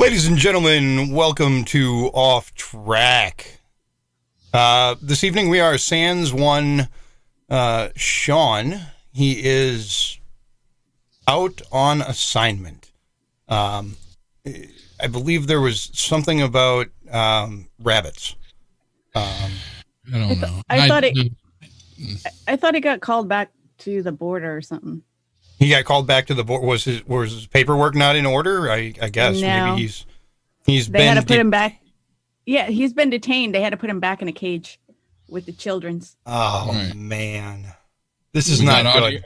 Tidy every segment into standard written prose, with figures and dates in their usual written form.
Ladies and gentlemen, welcome to Off Track. This evening we are sans one Sean. He is out on assignment. I believe there was something about rabbits. I don't know. I thought he got called back to the border or something. He got called back to the board. Was his paperwork not in order? I guess no. Maybe They had to put him back. Yeah, he's been detained. They had to put him back in a cage with the children's. Oh right. Man, this is not good.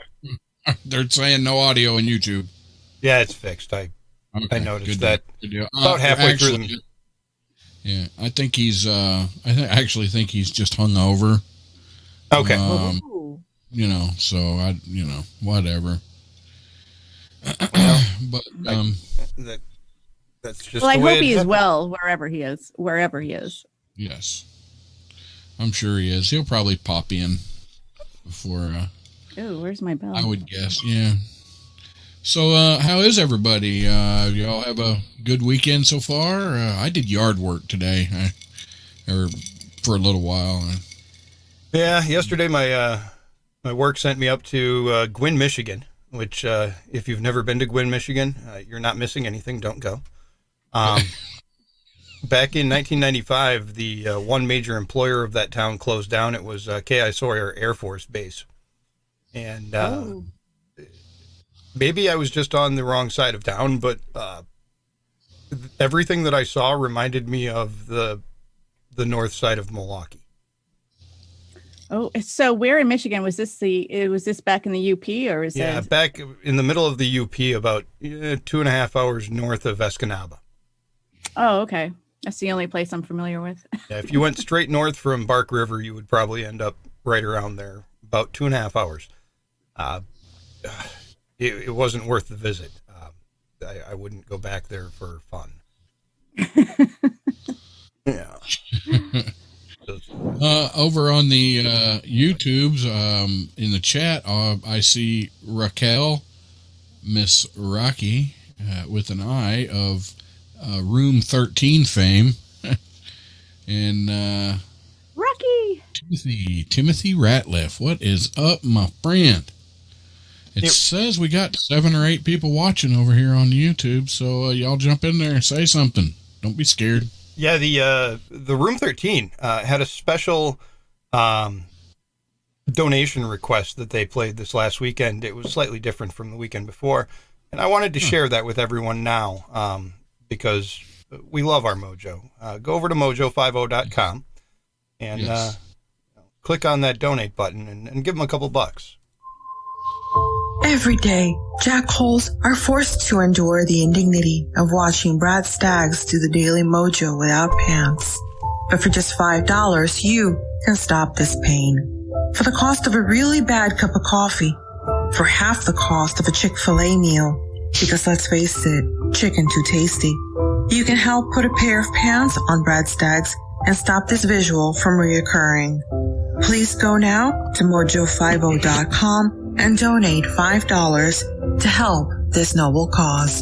They're saying no audio on YouTube. Yeah, it's fixed. I noticed that about halfway through them. Yeah, I think he's. I actually think he's just hung over. Okay. So whatever. But that's just. Well, I hope he is well wherever he is. Yes, I'm sure he is. He'll probably pop in before. Oh, where's my bell? I would guess. Yeah. So, how is everybody? Y'all have a good weekend so far? I did yard work today, or for a little while. Yeah, yesterday my work sent me up to Gwinn, Michigan, which if you've never been to Gwinn, Michigan, you're not missing anything. Don't go. Back in 1995, the one major employer of that town closed down. It was K.I. Sawyer Air Force Base. And maybe I was just on the wrong side of town, but everything that I saw reminded me of the north side of Milwaukee. Oh, so where in Michigan was this? Was this back in the UP, or is that back in the middle of the UP, about 2.5 hours north of Escanaba? Oh, okay. That's the only place I'm familiar with. Yeah, if you went straight north from Bark River, you would probably end up right around there, about 2.5 hours. It wasn't worth the visit. I wouldn't go back there for fun. Yeah. Over on the YouTubes, in the chat, I see Raquel, Miss Rocky, with an I of Room 13 fame, and Rocky Timothy Ratliff. What is up, my friend? It says we got 7 or 8 people watching over here on YouTube, so y'all jump in there and say something. Don't be scared. Yeah, the Room 13 had a special donation request that they played this last weekend. It was slightly different from the weekend before, and I wanted to share that with everyone now because we love our mojo. Go over to mojo50.com and click on that donate button and give them a couple bucks. Every day, jackholes are forced to endure the indignity of watching Brad Staggs do the Daily Mojo without pants. But for just $5, you can stop this pain. For the cost of a really bad cup of coffee, for half the cost of a Chick-fil-A meal, because let's face it, chicken too tasty, you can help put a pair of pants on Brad Staggs and stop this visual from reoccurring. Please go now to mojo50.com and donate $5 to help this noble cause.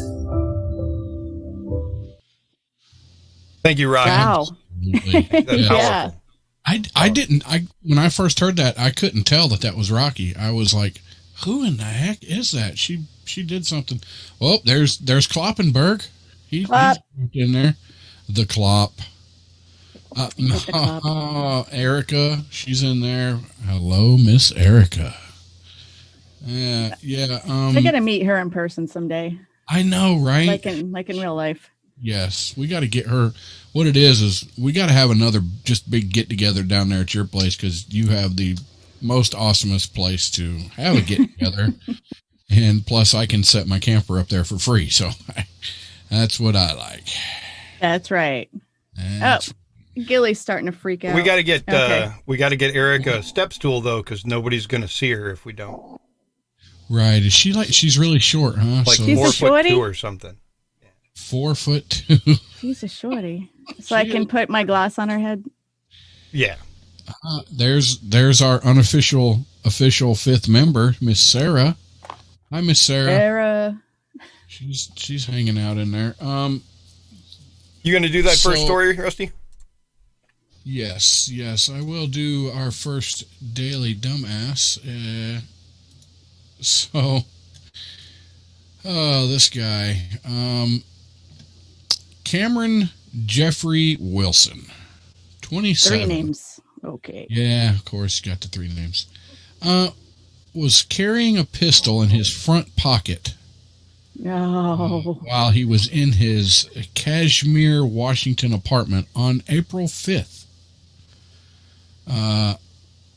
Thank you, Rocky. Wow. That's powerful. When I first heard that, I couldn't tell that was Rocky. I was like, who in the heck is that? She did something. Oh, there's Kloppenberg. He's in there. The Klopp. Erica, she's in there. Hello, Miss Erica. Yeah. I gotta meet her in person someday. I know, right? Like in real life. Yes, we got to get her. What it is we got to have another just big get together down there at your place because you have the most awesomest place to have a get together, and plus I can set my camper up there for free. So that's what I like. That's right. Gilly's starting to freak out. We got to get Erica a step stool though, because nobody's going to see her if we don't. Right? Is she she's really short, huh? Like 4'2" or something. 4'2". She's a shorty. So I can put my glass on her head. Yeah. There's our official 5th member, Miss Sarah. Hi, Miss Sarah. Sarah. She's hanging out in there. You going to do that first So- story, Rusty? Yes, I will do our first daily dumbass. This guy, Cameron Jeffrey Wilson, 27. 3 names. Okay. Yeah, of course, got the 3 names. Was carrying a pistol in his front pocket No. while he was in his Kashmir, Washington apartment on April 5th.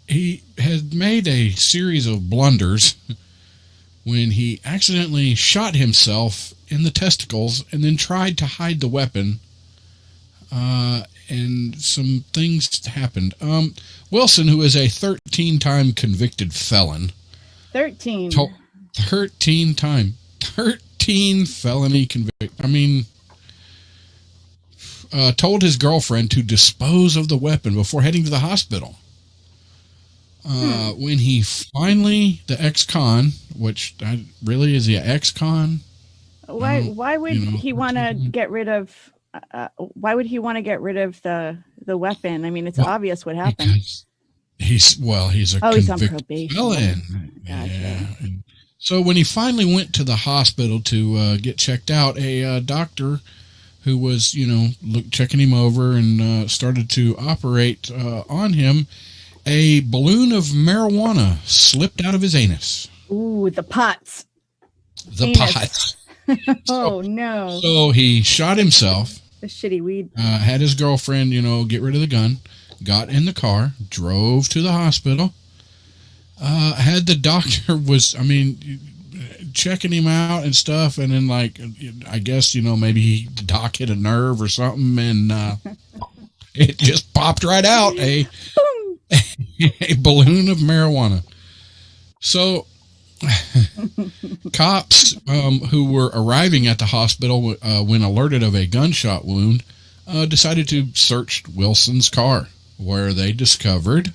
He had made a series of blunders when he accidentally shot himself in the testicles and then tried to hide the weapon. And some things happened. Wilson, who is a 13-time convicted felon. 13. 13 felony convict. I mean, told his girlfriend to dispose of the weapon before heading to the hospital. When he finally, the ex-con, which really is he an ex-con? Why would he want to get rid of? Why would he want to get rid of the weapon? I mean, it's obvious what happened. He's a he's on convicted probation. felon. Gotcha. Yeah. And so when he finally went to the hospital to get checked out, a doctor who was, checking him over and started to operate on him, a balloon of marijuana slipped out of his anus. Ooh, the pots. The Anus. pots. Oh, no. So he shot himself. The shitty weed. Had his girlfriend, get rid of the gun. Got in the car, drove to the hospital. Had the doctor checking him out and stuff, and then I guess maybe the doc hit a nerve or something, and it just popped right out a balloon of marijuana. So cops who were arriving at the hospital when alerted of a gunshot wound decided to search Wilson's car, where they discovered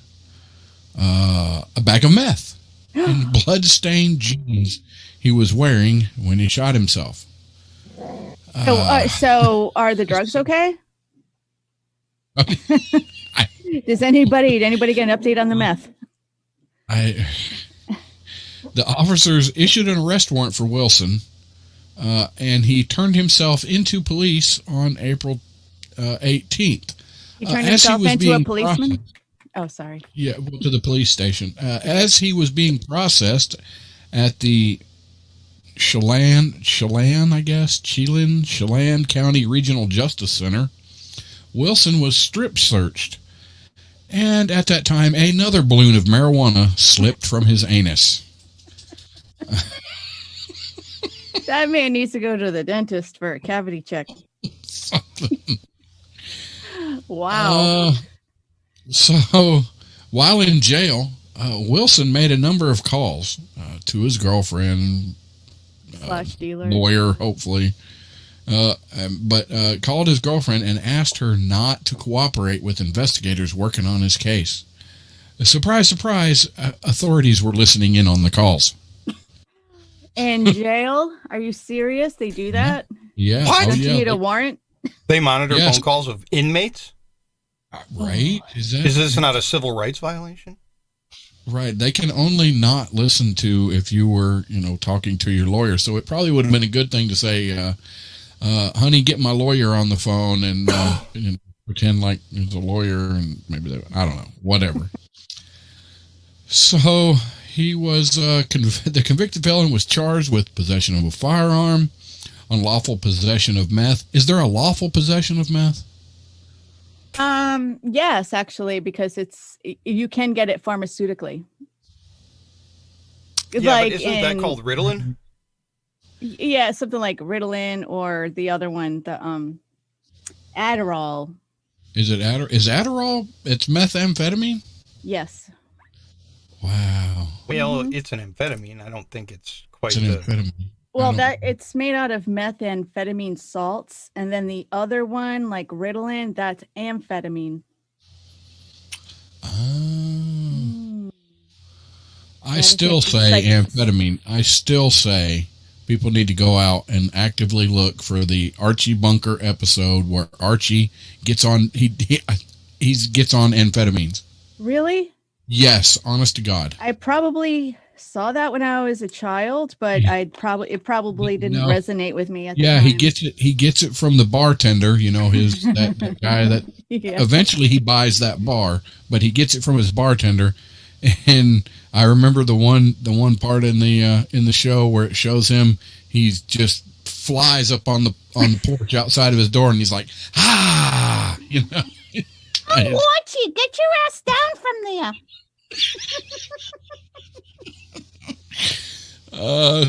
a bag of meth and blood-stained jeans he was wearing when he shot himself. So are the drugs okay? Did anybody get an update on the meth? The officers issued an arrest warrant for Wilson, and he turned himself into police on April 18th. He turned himself into a policeman? Oh, sorry. Yeah, to the police station. As he was being processed at the Chelan County Regional Justice Center, Wilson was strip searched. And at that time, another balloon of marijuana slipped from his anus. That man needs to go to the dentist for a cavity check. Wow. So, while in jail, Wilson made a number of calls to his girlfriend, / dealer, lawyer, hopefully, but called his girlfriend and asked her not to cooperate with investigators working on his case. Surprise, surprise, authorities were listening in on the calls. In jail? Are you serious? They do that? Yeah. What? Don't you need a warrant? They monitor Yes. phone calls of inmates? Right? Is this not a civil rights violation? Right. They can only not listen to if you were, talking to your lawyer. So it probably would have been a good thing to say, honey, get my lawyer on the phone and pretend like he's a lawyer and maybe I don't know, whatever. So he was, the convicted felon was charged with possession of a firearm, unlawful possession of meth. Is there a lawful possession of meth? Yes, actually, because you can get it pharmaceutically. Yeah, but isn't that called Ritalin? Yeah, something like Ritalin or the other one, the Adderall. Is Adderall? It's methamphetamine? Yes. Wow. Well, it's an amphetamine. I don't think it's quite It's an amphetamine. Well, it's made out of methamphetamine salts, and then the other one, like Ritalin, that's amphetamine. I still say amphetamine. I still say, people need to go out and actively look for the Archie Bunker episode where Archie gets on he gets on amphetamines. Really? Yes, honest to God. I probably saw that when I was a child, but it probably didn't resonate with me at the time. He gets it from the bartender, that guy that eventually he buys that bar, but he gets it from his bartender. And I remember the one part in the show where it shows him, he's just flies up on the porch outside of his door, and he's like, oh, Archie, get your ass down from there.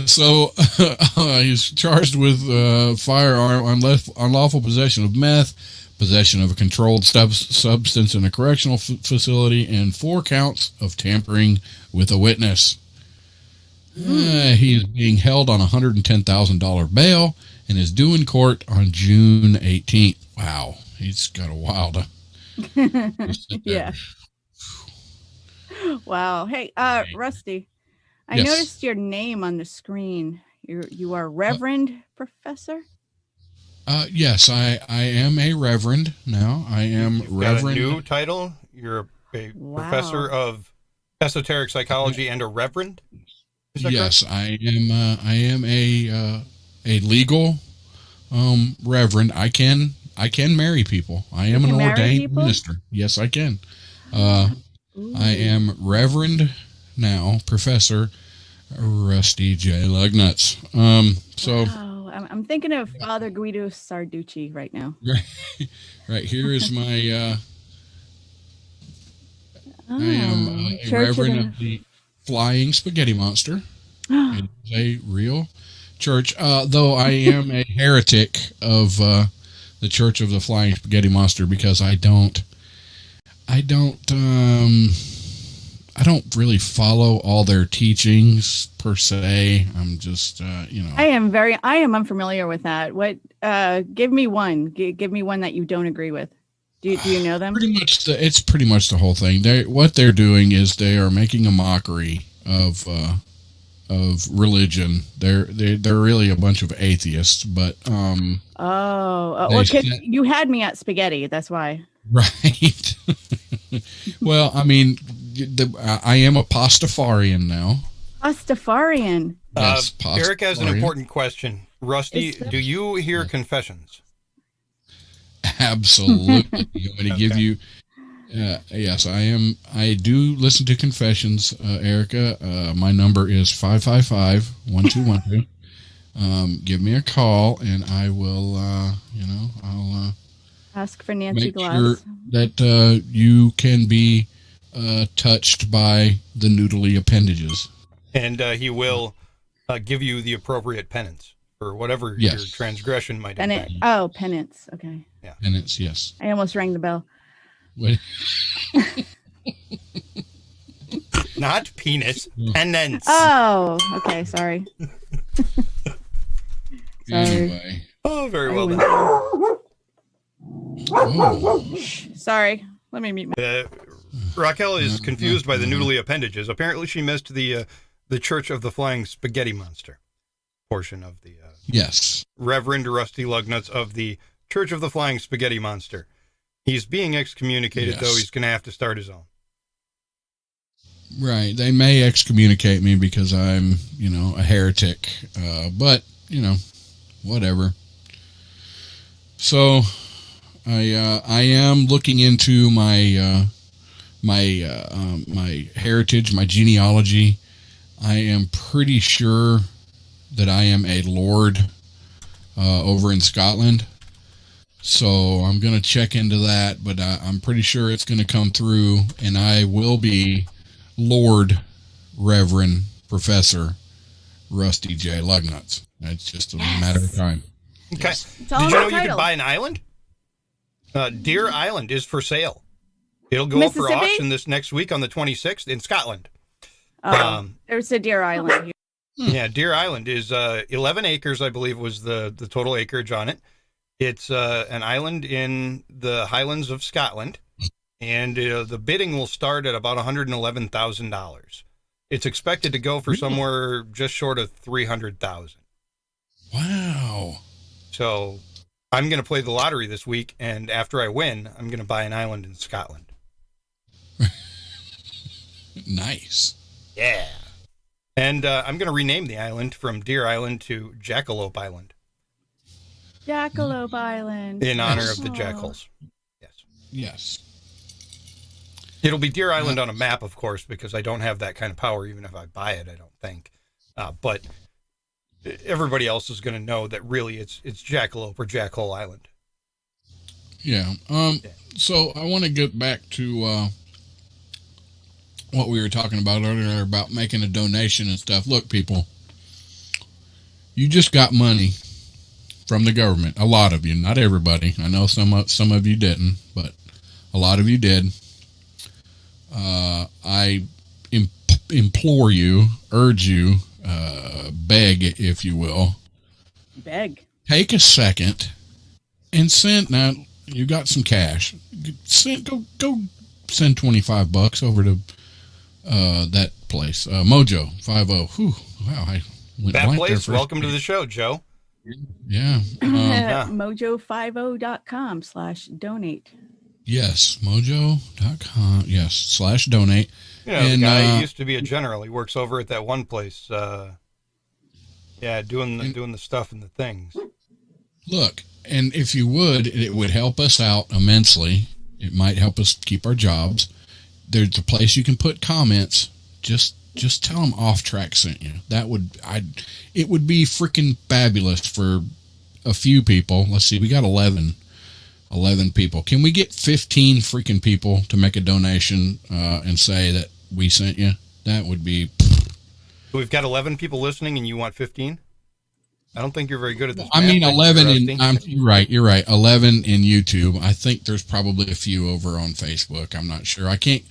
So he's charged with firearm, unlawful possession of meth, possession of a controlled substance in a correctional facility, and 4 counts of tampering with a witness. He is being held on $110,000 bail and is due in court on June 18th. Wow, he's got a while to sit there. Yeah. Wow. Hey, Rusty, I Yes. noticed your name on the screen. You are Reverend Professor? Yes, I am a reverend now. I am You've reverend. got a new title. You're a professor of esoteric psychology and a reverend. Is that Yes, I am a legal reverend. I can marry people. I am an can marry ordained people? minister. Yes, I can. I am Reverend now, Professor Rusty J. Lugnuts. So Wow. I'm thinking of Father Guido Sarducci right now. right here is my. Oh, I am a Church reverend of the Flying Spaghetti Monster. It is a real church, though I am a heretic of the Church of the Flying Spaghetti Monster because I don't really follow all their teachings per se. I'm just, I am unfamiliar with that. What? Give me one. Give me one that you don't agree with. Do you know them? It's pretty much the whole thing. What they're doing is they are making a mockery of religion. They're really a bunch of atheists, but well, you had me at spaghetti. That's why. Right. Well, I mean, I am a Pastafarian now. Pastafarian. Yes, Eric has an Pastafarian. important question. Rusty, do you hear confessions? Absolutely. I'm going to give you. Yes, I am. I do listen to confessions, Erica. My number is 555-1212. Give me a call, and I will. I'll Ask for Nancy make Glass. sure that you can be touched by the noodly appendages. And he will give you the appropriate penance for whatever your transgression might have been. Oh, penance. Okay. Yeah. Penance, yes. I almost rang the bell. Wait. Not penis, penance. Oh, okay. Sorry. Anyway. Oh, very well done. Oh. Sorry. Let me mute my. Raquel is confused by the noodly appendages. Apparently, she missed the Church of the Flying Spaghetti Monster portion of the Yes. Reverend Rusty Lugnuts of the Church of the Flying Spaghetti Monster. He's being excommunicated, though. He's going to have to start his own. Right. They may excommunicate me because I'm, a heretic. But, whatever. So I am looking into my my heritage, my genealogy. I am pretty sure that I am a lord over in Scotland. So I'm going to check into that, but I'm pretty sure it's going to come through, and I will be Lord Reverend Professor Rusty J. Lugnuts. It's just a matter of time. Okay. Yes. Did you know you could buy an island? Deer Island is for sale. It'll go up for auction this next week on the 26th in Scotland. There's a Deer Island here. Yeah, Deer Island is 11 acres, I believe, was the total acreage on it. It's an island in the Highlands of Scotland, and the bidding will start at about $111,000. It's expected to go for somewhere just short of $300,000. Wow. So I'm going to play the lottery this week, and after I win, I'm going to buy an island in Scotland. Nice. Yeah. And I'm going to rename the island from Deer Island to Jackalope Island. Jackalope Island. In honor of the jackals. Yes. Yes. It'll be Deer Island on a map, of course, because I don't have that kind of power, even if I buy it, I don't think. But everybody else is going to know that really it's Jackalope or Jackhole Island. Yeah. So I want to get back to what we were talking about earlier about making a donation and stuff. Look, people, you just got money from the government. A lot of you, not everybody. I know some of you didn't, but a lot of you did. I implore you, urge you, beg, if you will. Beg. Take a second and send. Now you got some cash. Go send $25 over to that place, Mojo 50. Whew, wow, I went That blank place. there Welcome to the show, Joe. Yeah. Mojo50.com/donate. Yes, mojo.com. Yes, /donate. You know, the guy used to be a general. He works over at that one place. Doing the stuff and the things. Look, and if you would, it would help us out immensely. It might help us keep our jobs. There's a place you can put comments. Just tell them Off Track sent you. It would be freaking fabulous for a few people. Let's see, we got 11 people. Can we get 15 freaking people to make a donation and say that we sent you? That would be. We've got 11 people listening, and you want 15? I don't think you're very good at this. I mean, 11 you're right. 11 in YouTube. I think there's probably a few over on Facebook. I'm not sure. I can't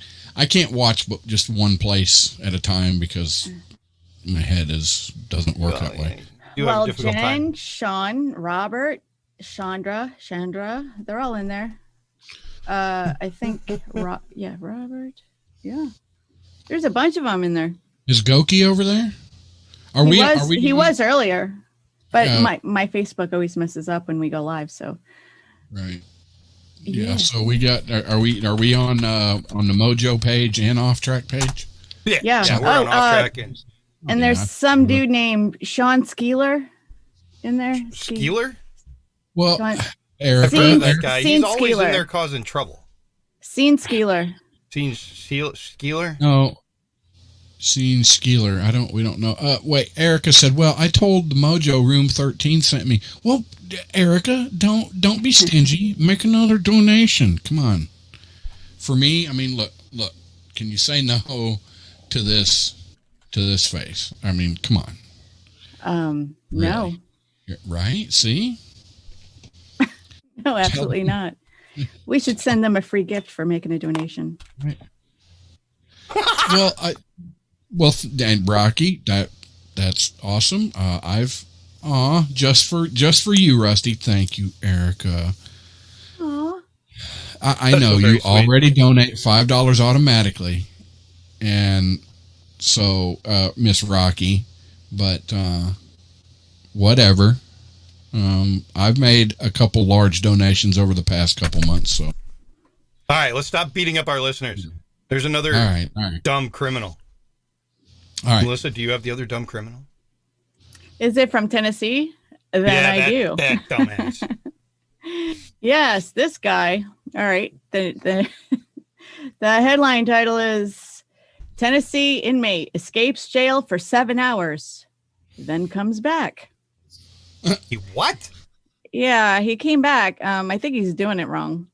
watch but just one place at a time because my head doesn't work that way. Well, Jen, Sean, Robert, Chandra, they're all in there. I think, Robert. Yeah. There's a bunch of them in there. Is Goki over there? He was earlier, but my Facebook always messes up when we go live. So, right. Yeah. So we got. Are we on the Mojo page and Off Track page? Yeah. We're on Off Track and there's some dude named Sean Skeeler in there. Skeeler? Well, Eric, that guy. He's always in there causing trouble. Scene Skeeler. Skeeler? No. Scene Skeeler. We don't know. Wait, Erica said, well, I told the Mojo Room 13 sent me. Well, Erica, don't be stingy. Make another donation. Come on. For me, I mean, look, can you say no to this face? I mean, come on. No. Right? See? No, absolutely not. We should send them a free gift for making a donation. Right. And Rocky, that's awesome. Just for you, Rusty. Thank you, Erica. Aw. I know you already donate $5 automatically, and so Miss Rocky, but whatever. I've made a couple large donations over the past couple months. So, all right, let's stop beating up our listeners. There's another dumb criminal. All right, Melissa, do you have the other dumb criminal? Is it from Tennessee? I do. That dumbass. Yes, this guy. All right. The headline title is Tennessee inmate escapes jail for 7 hours, then comes back. What? Yeah, he came back. I think he's doing it wrong.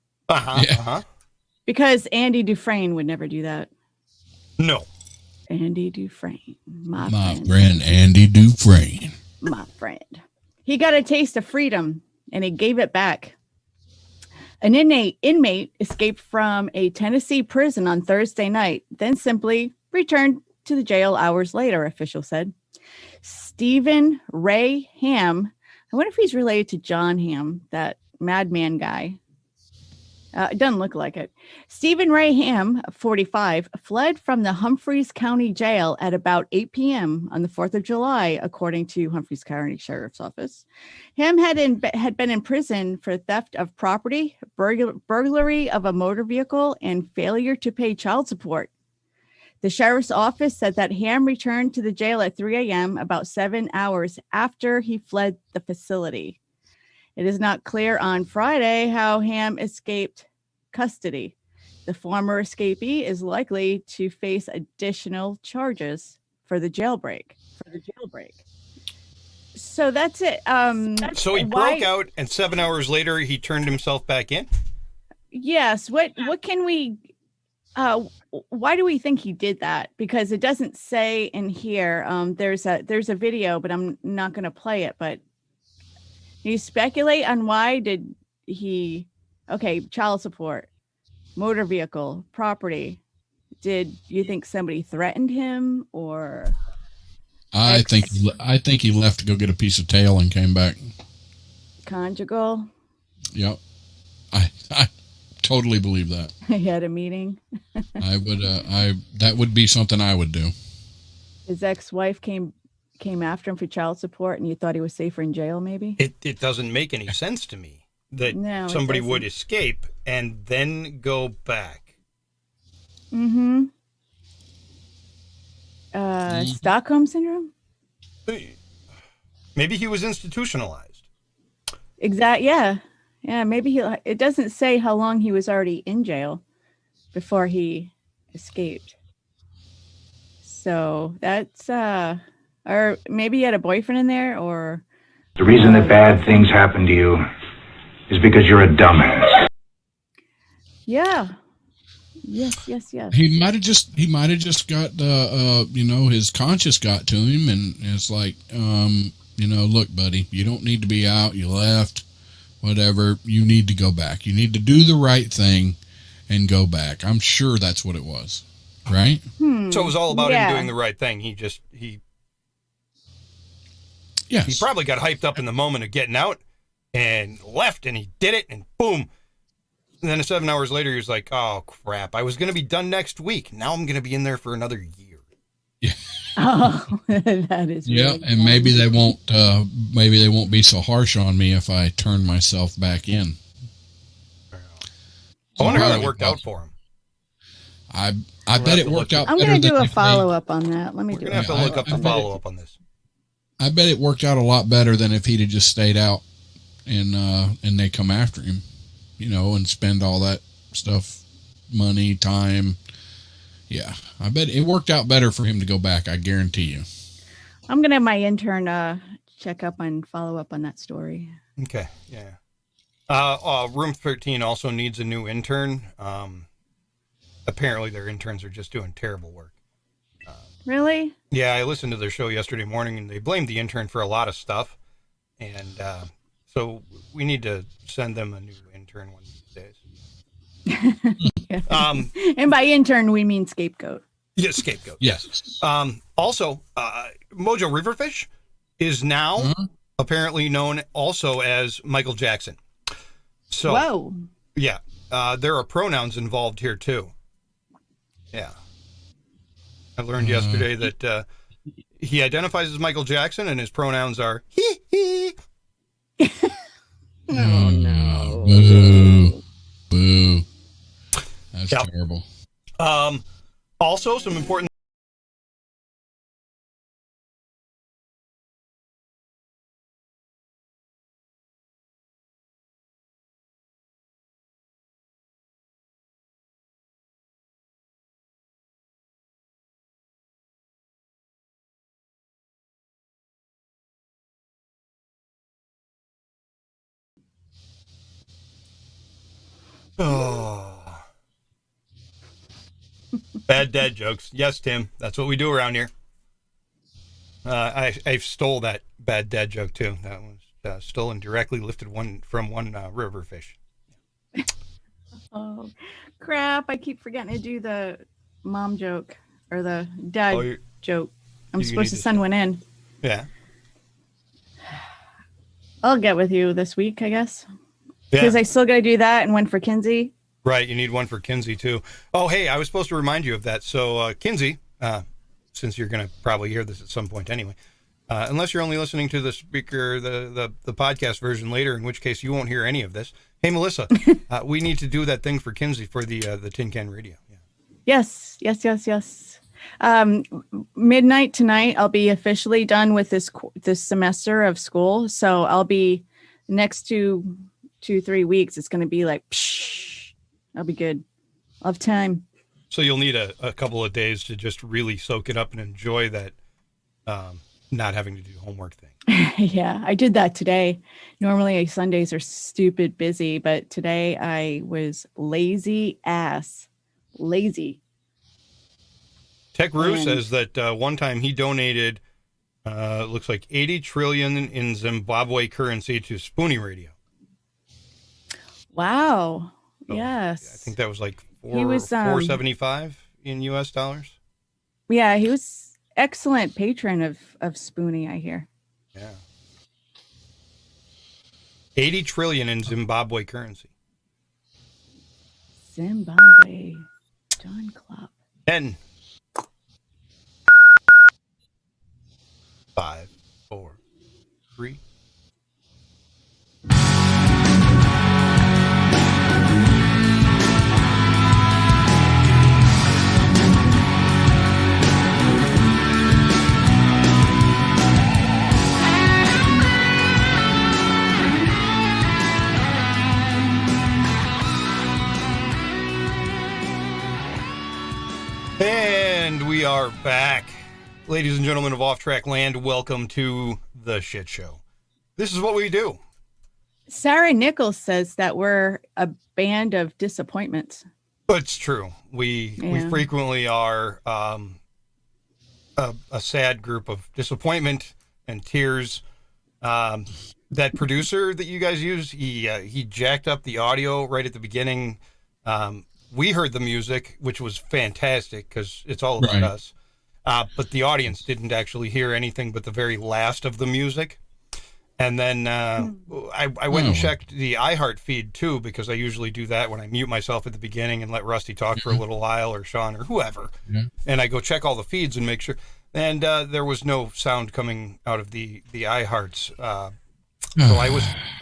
Because Andy Dufresne would never do that. No. Andy Dufresne. My friend Andy Dufresne. My friend. He got a taste of freedom and he gave it back. An inmate escaped from a Tennessee prison on Thursday night, then simply returned to the jail hours later, officials said. Stephen Ray Hamm. I wonder if he's related to John Hamm, that madman guy. It doesn't look like it. Stephen Ray Ham, 45, fled from the Humphreys County Jail at about 8 p.m. on the 4th of July, according to Humphreys County Sheriff's Office. Ham had been in prison for theft of property, burglary of a motor vehicle, and failure to pay child support. The sheriff's office said that Ham returned to the jail at 3 a.m., about 7 hours after he fled the facility. It is not clear on Friday how Ham escaped custody. The former escapee is likely to face additional charges for the jailbreak. So that's it. So he broke out, and 7 hours later, he turned himself back in? Yes. What can we... why do we think he did that? Because it doesn't say in here. There's a video, but I'm not going to play it. But can you speculate on why did he? Okay, child support, motor vehicle, property. Did you think somebody threatened him, or? I think he left to go get a piece of tail and came back. Conjugal. Yep, I totally believe that. He had a meeting. That would be something I would do. His ex-wife came after him for child support, and you thought he was safer in jail, maybe? It doesn't make any sense to me that somebody would escape and then go back. Mm-hmm. Stockholm syndrome? Maybe he was institutionalized. Exactly. Yeah. Maybe it doesn't say how long he was already in jail before he escaped. So that's, or maybe he had a boyfriend in there, or. The reason that bad things happen to you is because you're a dumbass. Yeah. Yes. He might have just got his conscience got to him, and it's like, look, buddy, you don't need to be out. You left, whatever. You need to go back. You need to do the right thing and go back. I'm sure that's what it was, right? So it was all about him doing the right thing. He probably got hyped up in the moment of getting out and left, and he did it, and boom. And then 7 hours later, he was like, oh, crap. I was going to be done next week. Now I'm going to be in there for another year. Yeah. Oh, that is really and funny. Maybe they won't be so harsh on me if I turn myself back in. I wonder how that worked out for him. I bet it worked out. I'm going to do a follow-up on that. We're going to have to look up the follow-up on this. I bet it worked out a lot better than if he'd have just stayed out and they come after him, and spend all that stuff, money, time. Yeah, I bet it worked out better for him to go back. I guarantee you. I'm going to have my intern check up and follow up on that story. Okay, yeah. Room 13 also needs a new intern. Apparently their interns are just doing terrible work. Really? Yeah, I listened to their show yesterday morning, and they blamed the intern for a lot of stuff. And so we need to send them a new intern one of these days. And by intern, we mean scapegoat. Yeah, scapegoat. Yes. Also, Mojo Riverfish is now apparently known also as Michael Jackson. So, whoa. Yeah, there are pronouns involved here, too. Yeah. I learned yesterday that he identifies as Michael Jackson, and his pronouns are he. Oh, no. Boo. That's terrible. Also, some important. Oh. Bad dad jokes. Yes, Tim. That's what we do around here. I stole that bad dad joke, too. That was stolen directly, lifted from one riverfish. Oh, crap. I keep forgetting to do the mom joke or the dad joke. I'm supposed to send one in. Yeah. I'll get with you this week, I guess. Because I still got to do that and one for Kinsey. Right, you need one for Kinsey too. Oh, hey, I was supposed to remind you of that. So, Kinsey, since you're going to probably hear this at some point anyway, unless you're only listening to the speaker, the podcast version later, in which case you won't hear any of this. Hey, Melissa, we need to do that thing for Kinsey for the Tin Can Radio. Yeah. Yes. Midnight tonight, I'll be officially done with this semester of school. So I'll be next 2-3 weeks. It's going to be like, psh, I'll be good. I'll have time. So you'll need a couple of days to just really soak it up and enjoy that not having to do homework thing. Yeah, I did that today. Normally Sundays are stupid busy, but today I was lazy. Tech Roo says that one time he donated, looks like 80 trillion in Zimbabwe currency to Spoonie Radio. Wow. So, yes. I think that was like 475 in US dollars. Yeah, he was excellent patron of Spoonie, I hear. Yeah. 80 trillion in Zimbabwe currency. Zimbabwe. John Klopp. 10. 5, 4, 3. And we are back. Ladies and gentlemen of Off Track Land, welcome to the shit show. This is what we do. Sarah Nichols says that we're a band of disappointments. It's true. We frequently are a sad group of disappointment and tears. That producer that you guys use, he jacked up the audio right at the beginning. We heard the music, which was fantastic because it's all about us. But the audience didn't actually hear anything but the very last of the music. And then I went and checked the iHeart feed too, because I usually do that when I mute myself at the beginning and let Rusty talk for a little while, or Sean or whoever. And I go check all the feeds and make sure. And there was no sound coming out of the iHearts. So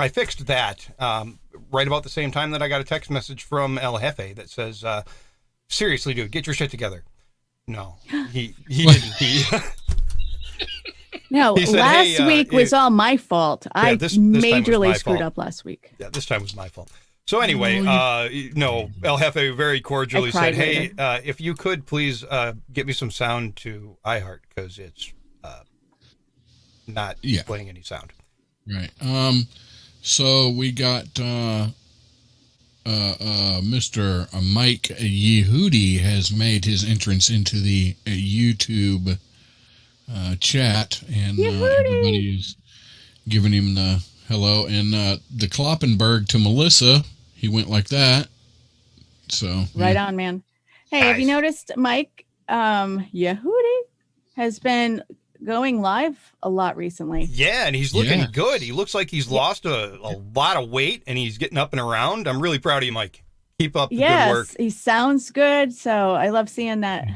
I fixed that right about the same time that I got a text message from El Jefe that says, seriously, dude, get your shit together. No, he didn't. No, he said, last week was all my fault. I this time was majorly my screwed fault. up last week. Yeah, this time was my fault. So anyway, no, El Jefe very cordially said, hey, if you could please get me some sound to iHeart, because it's not playing any sound. Right. So we got Mr. Mike Yehudi has made his entrance into the YouTube chat, and everybody is giving him the hello. And the Kloppenberg to Melissa, he went like that. So right on, man. Hey, have you noticed Mike Yehudi has been going live a lot recently? Yeah, and he's looking good. He looks like he's lost a lot of weight, and he's getting up and around. I'm really proud of you, Mike. Keep up the good work. He sounds good. So I love seeing that.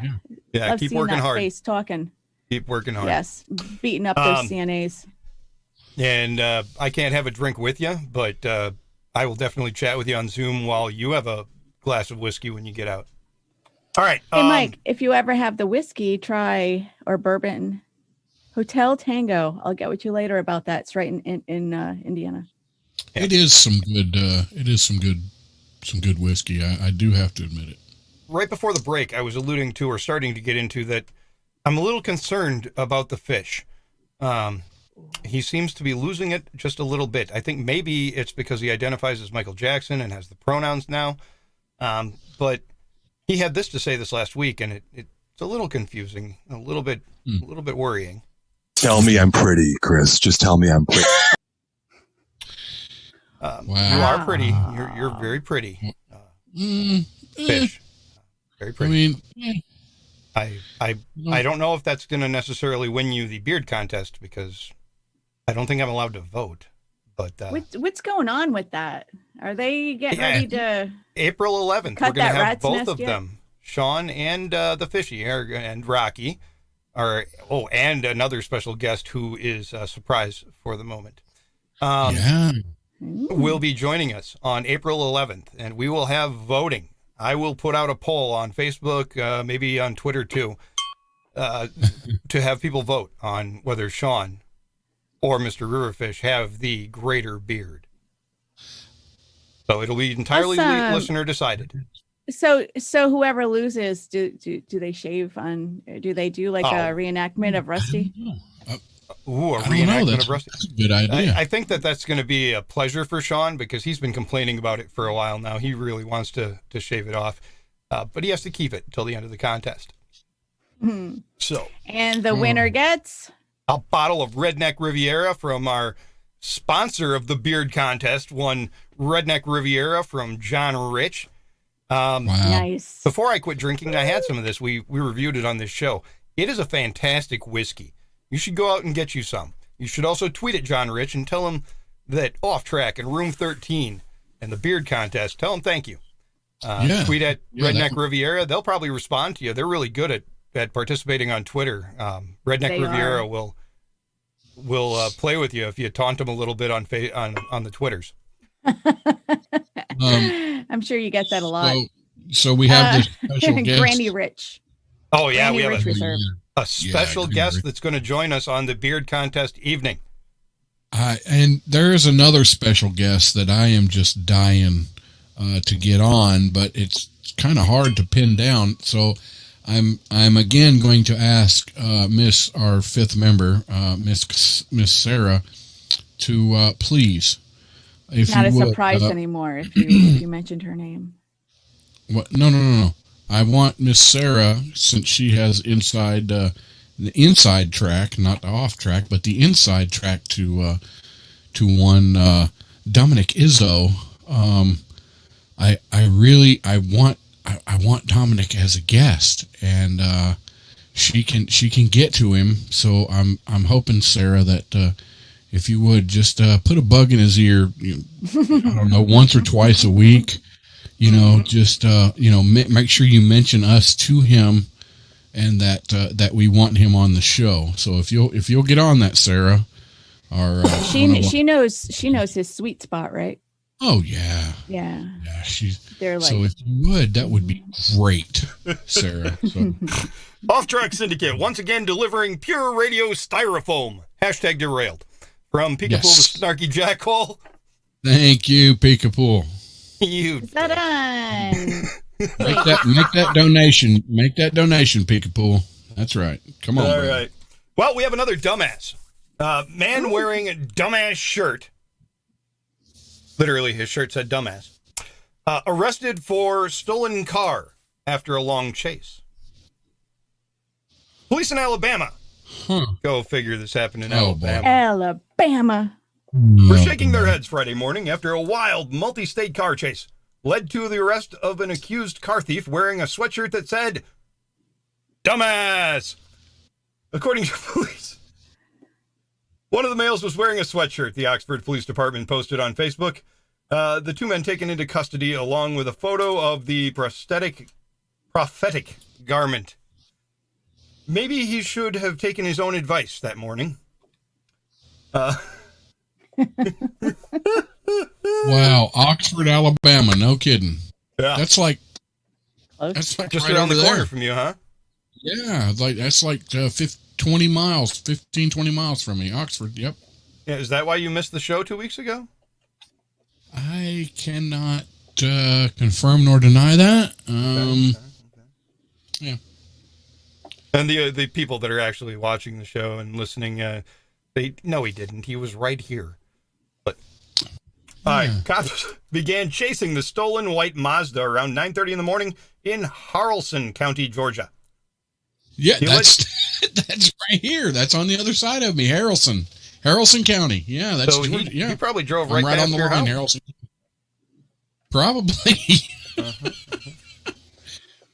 Yeah, keep working hard. Face talking. Keep working hard. Yes, beating up those CNAs. And I can't have a drink with you, but I will definitely chat with you on Zoom while you have a glass of whiskey when you get out. All right. Hey, Mike, if you ever have the whiskey, or bourbon, Hotel Tango. I'll get with you later about that. It's right in Indiana. Yeah. It is some good whiskey. I do have to admit it. Right before the break, I was alluding to, or starting to get into, that I'm a little concerned about the fish. He seems to be losing it just a little bit. I think maybe it's because he identifies as Michael Jackson and has the pronouns now. But he had this to say this last week, and it's a little confusing, a little bit worrying. Tell me I'm pretty, Chris. Just tell me I'm pretty. Wow. You are pretty. You're very pretty. Fish. Very pretty. I mean, I don't know if that's going to necessarily win you the beard contest, because I don't think I'm allowed to vote. But What's going on with that? Are they getting ready to April 11th, cut we're going that to have rat's both nest of yet? them, Sean and the Fishy and Rocky, and another special guest who is a surprise for the moment. Yeah. Will be joining us on April 11th, and we will have voting. I will put out a poll on Facebook, maybe on Twitter too, to have people vote on whether Sean or Mr. Riverfish have the greater beard. So it'll be entirely Awesome. listener decided. So whoever loses, do they shave on? Do they do like a reenactment of Rusty? Ooh, a I don't know. reenactment of Rusty. That's a good idea. I think that's going to be a pleasure for Sean because he's been complaining about it for a while now. He really wants to shave it off, but he has to keep it until the end of the contest. So, And the winner gets a bottle of Redneck Riviera from our sponsor of the beard contest, one Redneck Riviera from John Rich. Wow. nice. Before I quit drinking, I had some of this. We reviewed it on this show. It is a fantastic whiskey. You should go out and get you some. You should also tweet at John Rich and tell him that Off Track and Room 13 and the beard contest, tell him thank you. Tweet at Redneck Riviera. They'll probably respond to you. They're really good at participating on Twitter. Redneck Riviera will play with you if you taunt them a little bit on the Twitters. I'm sure you get that a lot. So we have this special guest. Granny Rich. Oh yeah, Granny we have Rich Reserve. a special guest that's going to join us on the beard contest evening. And there is another special guest that I am just dying to get on, but it's kind of hard to pin down. So I'm again going to ask our fifth member, Miss Sarah, to please, if Not you a would, surprise anymore if you mentioned her name. What? No. I want Miss Sarah, since she has the inside track, not the off track, but the inside track to one Dominic Izzo. I want Dominic as a guest, and she can get to him. So I'm hoping, Sarah, that if you would just put a bug in his ear, I don't know, once or twice a week. Just make sure you mention us to him, and that we want him on the show. So if you'll get on that, Sarah, she knows his sweet spot, right? Oh yeah. They're like, so if you would, that would be great, Sarah. So. Off Track Syndicate once again delivering pure radio styrofoam. # derailed from Peekapool the Snarky Jackhole. Thank you, Peekapool. Is that on? Make that donation. Make that donation, Peekapool. That's right. Come on. All right. Well, we have another dumbass. Man wearing a dumbass shirt. Literally, his shirt said dumbass. Arrested for stolen car after a long chase. Police in Alabama. Go figure this happened in Alabama. Alabama. Were shaking their heads Friday morning after a wild multi-state car chase led to the arrest of an accused car thief wearing a sweatshirt that said, dumbass. According to police, one of the males was wearing a sweatshirt, the Oxford Police Department posted on Facebook. The two men taken into custody along with a photo of the prophetic garment. Maybe he should have taken his own advice that morning. Wow, Oxford, Alabama. No kidding. Yeah. That's like just right around the over corner there from you, huh? Yeah, that's like 20 miles from me. Oxford, yep. Yeah, is that why you missed the show 2 weeks ago? I cannot confirm nor deny that. Okay. Yeah. And the people that are actually watching the show and listening, they no, he didn't. He was right here. But all right, cops began chasing the stolen white Mazda around 9:30 in the morning in Haralson County, Georgia. Yeah, that's right here. That's on the other side of me, Haralson County. Yeah, that's so Georgia. He probably drove right past on the your line, house. Haralson. Probably.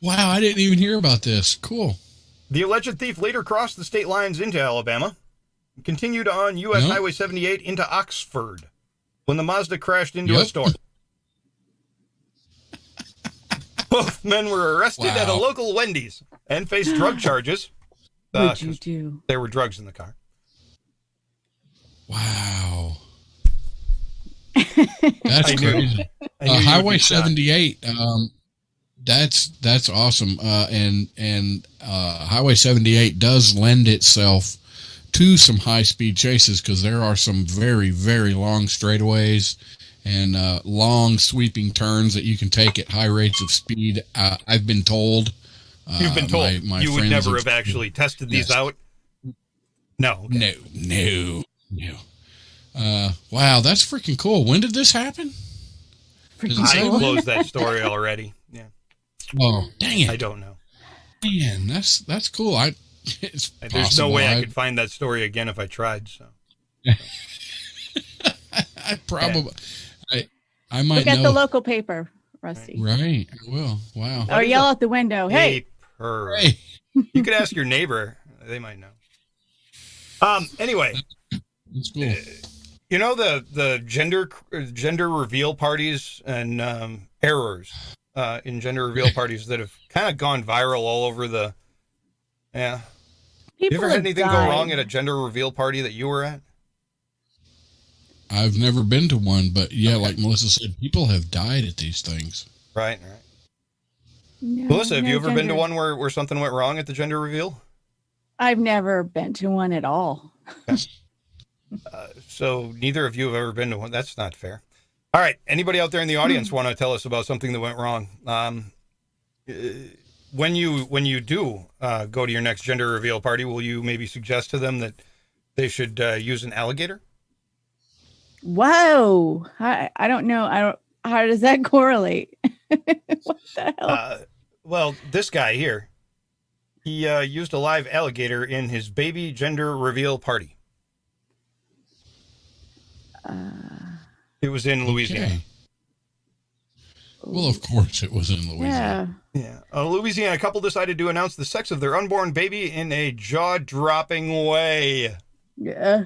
Wow, I didn't even hear about this. Cool. The alleged thief later crossed the state lines into Alabama, continued on U.S. Highway 78 into Oxford, when the Mazda crashed into a store. Both men were arrested at a local Wendy's and faced drug charges. What'd you do? There were drugs in the car. Wow. That's crazy. Highway 78. That's awesome. And Highway 78 does lend itself to some high speed chases because there are some very, very long straightaways and long sweeping turns that you can take at high rates of speed. I've been told. You've been told. My you would friends never have actually tested these out? No. Okay. No. Wow, that's freaking cool. When did this happen? I closed that story already. Yeah. Oh, dang it. I don't know. Man, that's cool. There's no way I could find that story again if I tried. So I probably I might look at know. the local paper, Rusty. Right. I will. Wow. Or yell out the window. Hey. Hey. You could ask your neighbor. They might know. Anyway. That's cool. You know the gender reveal parties and errors in gender reveal parties that have kind of gone viral all over the. Yeah. People you ever had anything died. go wrong at a gender reveal party that you were at? I've never been to one, but yeah, like Melissa said, people have died at these things. Right. No, Melissa, have no you ever been to gender- one where something went wrong at the gender reveal? I've never been to one at all. So neither of you have ever been to one. That's not fair. All right. Anybody out there in the audience want to tell us about something that went wrong? When you do go to your next gender reveal party, will you maybe suggest to them that they should use an alligator? Whoa. I don't know. How does that correlate? What the hell? Well, this guy here, he used a live alligator in his baby gender reveal party. It was in Louisiana. Okay. Well, of course it was in Louisiana. Yeah. Yeah. A Louisiana couple decided to announce the sex of their unborn baby in a jaw-dropping way. Yeah.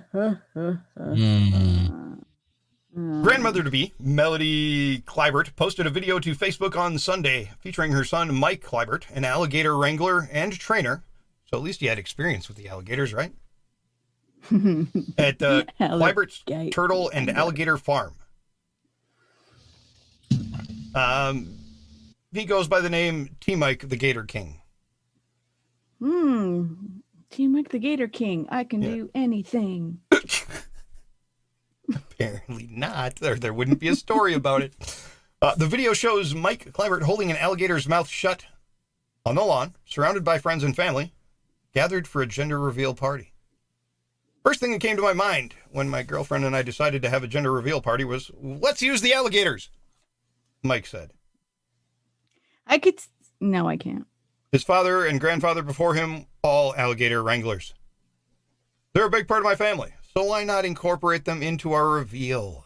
Grandmother-to-be, Melody Kleibert, posted a video to Facebook on Sunday featuring her son, Mike Kleibert, an alligator wrangler and trainer. So at least he had experience with the alligators, right? At Kleibert's Turtle and Alligator Farm. He goes by the name T-Mike the Gator King. T-Mike the Gator King. I can do anything. Apparently not. There wouldn't be a story about it. The video shows Mike Kleibert holding an alligator's mouth shut on the lawn, surrounded by friends and family, gathered for a gender reveal party. First thing that came to my mind when my girlfriend and I decided to have a gender reveal party was, let's use the alligators, Mike said. No, I can't. His father and grandfather before him, all alligator wranglers. They're a big part of my family, so why not incorporate them into our reveal?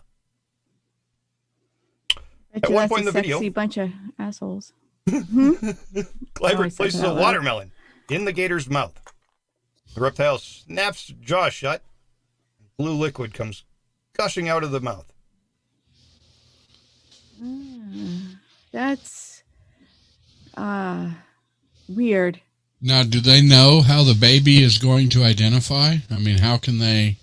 At one point in the video, sexy bunch of assholes. Kleibert places a watermelon in the gator's mouth. The reptile snaps jaw shut. Blue liquid comes gushing out of the mouth. That's weird. Now, do they know how the baby is going to identify? I mean, how can they?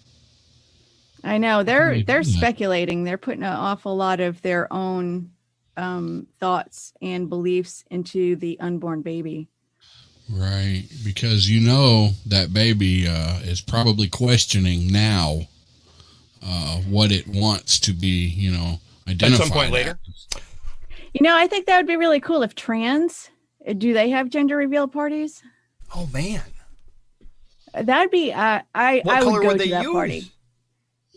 I know they're speculating. They're putting an awful lot of their own thoughts and beliefs into the unborn baby. Right, because you know that baby is probably questioning now what it wants to be, identified. At some point later. I think that would be really cool if do they have gender reveal parties? Oh man, that'd be. I would go to that use? party.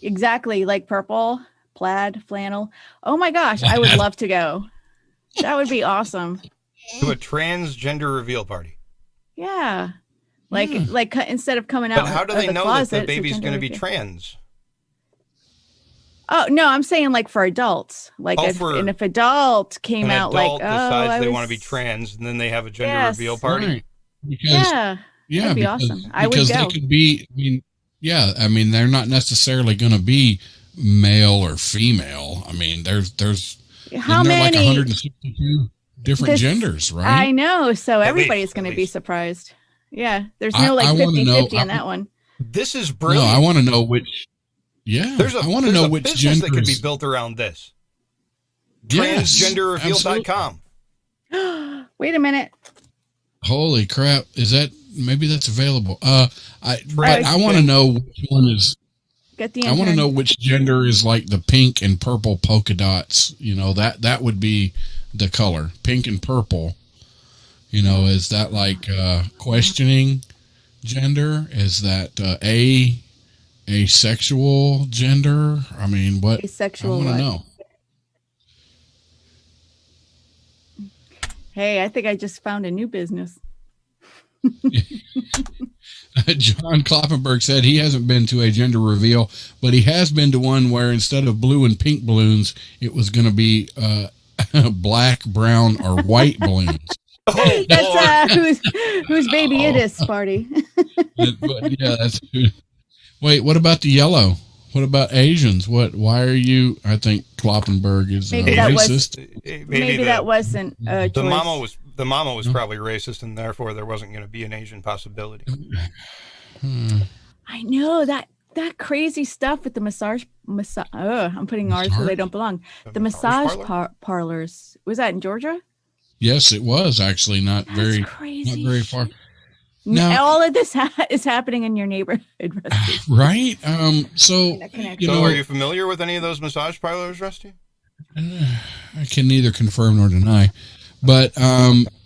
Exactly, like purple, plaid, flannel. Oh my gosh, I would love to go. That would be awesome. To a transgender reveal party. Yeah, like instead of coming out. But how do they know that the baby's going to be reveal. trans? Oh no, I'm saying like for adults. Like if an adult came out like decides they want to be trans, and then they have a gender reveal party. Right. Because, that'd be awesome. I would go. They could be. I mean, they're not necessarily going to be male or female. I mean, there's How isn't there like many? 162 different genders, right? I know. So At everybody's least, going at to be least. surprised. Yeah. There's I no like wanna 50-50 know- on that one. This is No, brilliant. I want to know which. Yeah, There's I want to know which business gender that could be is. built around this. Yes, Transgenderreveal.com. Wait a minute. Holy crap! Is that maybe that's available? But Right. I want to know which one is. Get the I want to intern. know which gender is like the pink and purple polka dots. You know, that would be the color, pink and purple. You know, is that like questioning gender? Is that asexual gender? I mean, what? Asexual I want what? to know. Hey, I think I just found a new business. John Kloppenberg said he hasn't been to a gender reveal, but he has been to one where instead of blue and pink balloons, it was going to be black, brown, or white balloons. Oh, That's whose baby it is, Sparty. But yeah, that's. Wait, what about the yellow? What about Asians? Why are you? I think Kloppenberg is Maybe that was- racist. Maybe that wasn't a the choice. mama was probably racist, and therefore there wasn't going to be an Asian possibility. I know that crazy stuff with the massage. I'm putting R's where they don't belong. The massage parlors. Was that in Georgia? Yes, it was actually not That's very crazy. not very far. Now, Now- all of this is happening in your neighborhood. Rusty. Right. So you So, know, are you familiar with any of those massage parlors, Rusty? I can neither confirm nor deny, but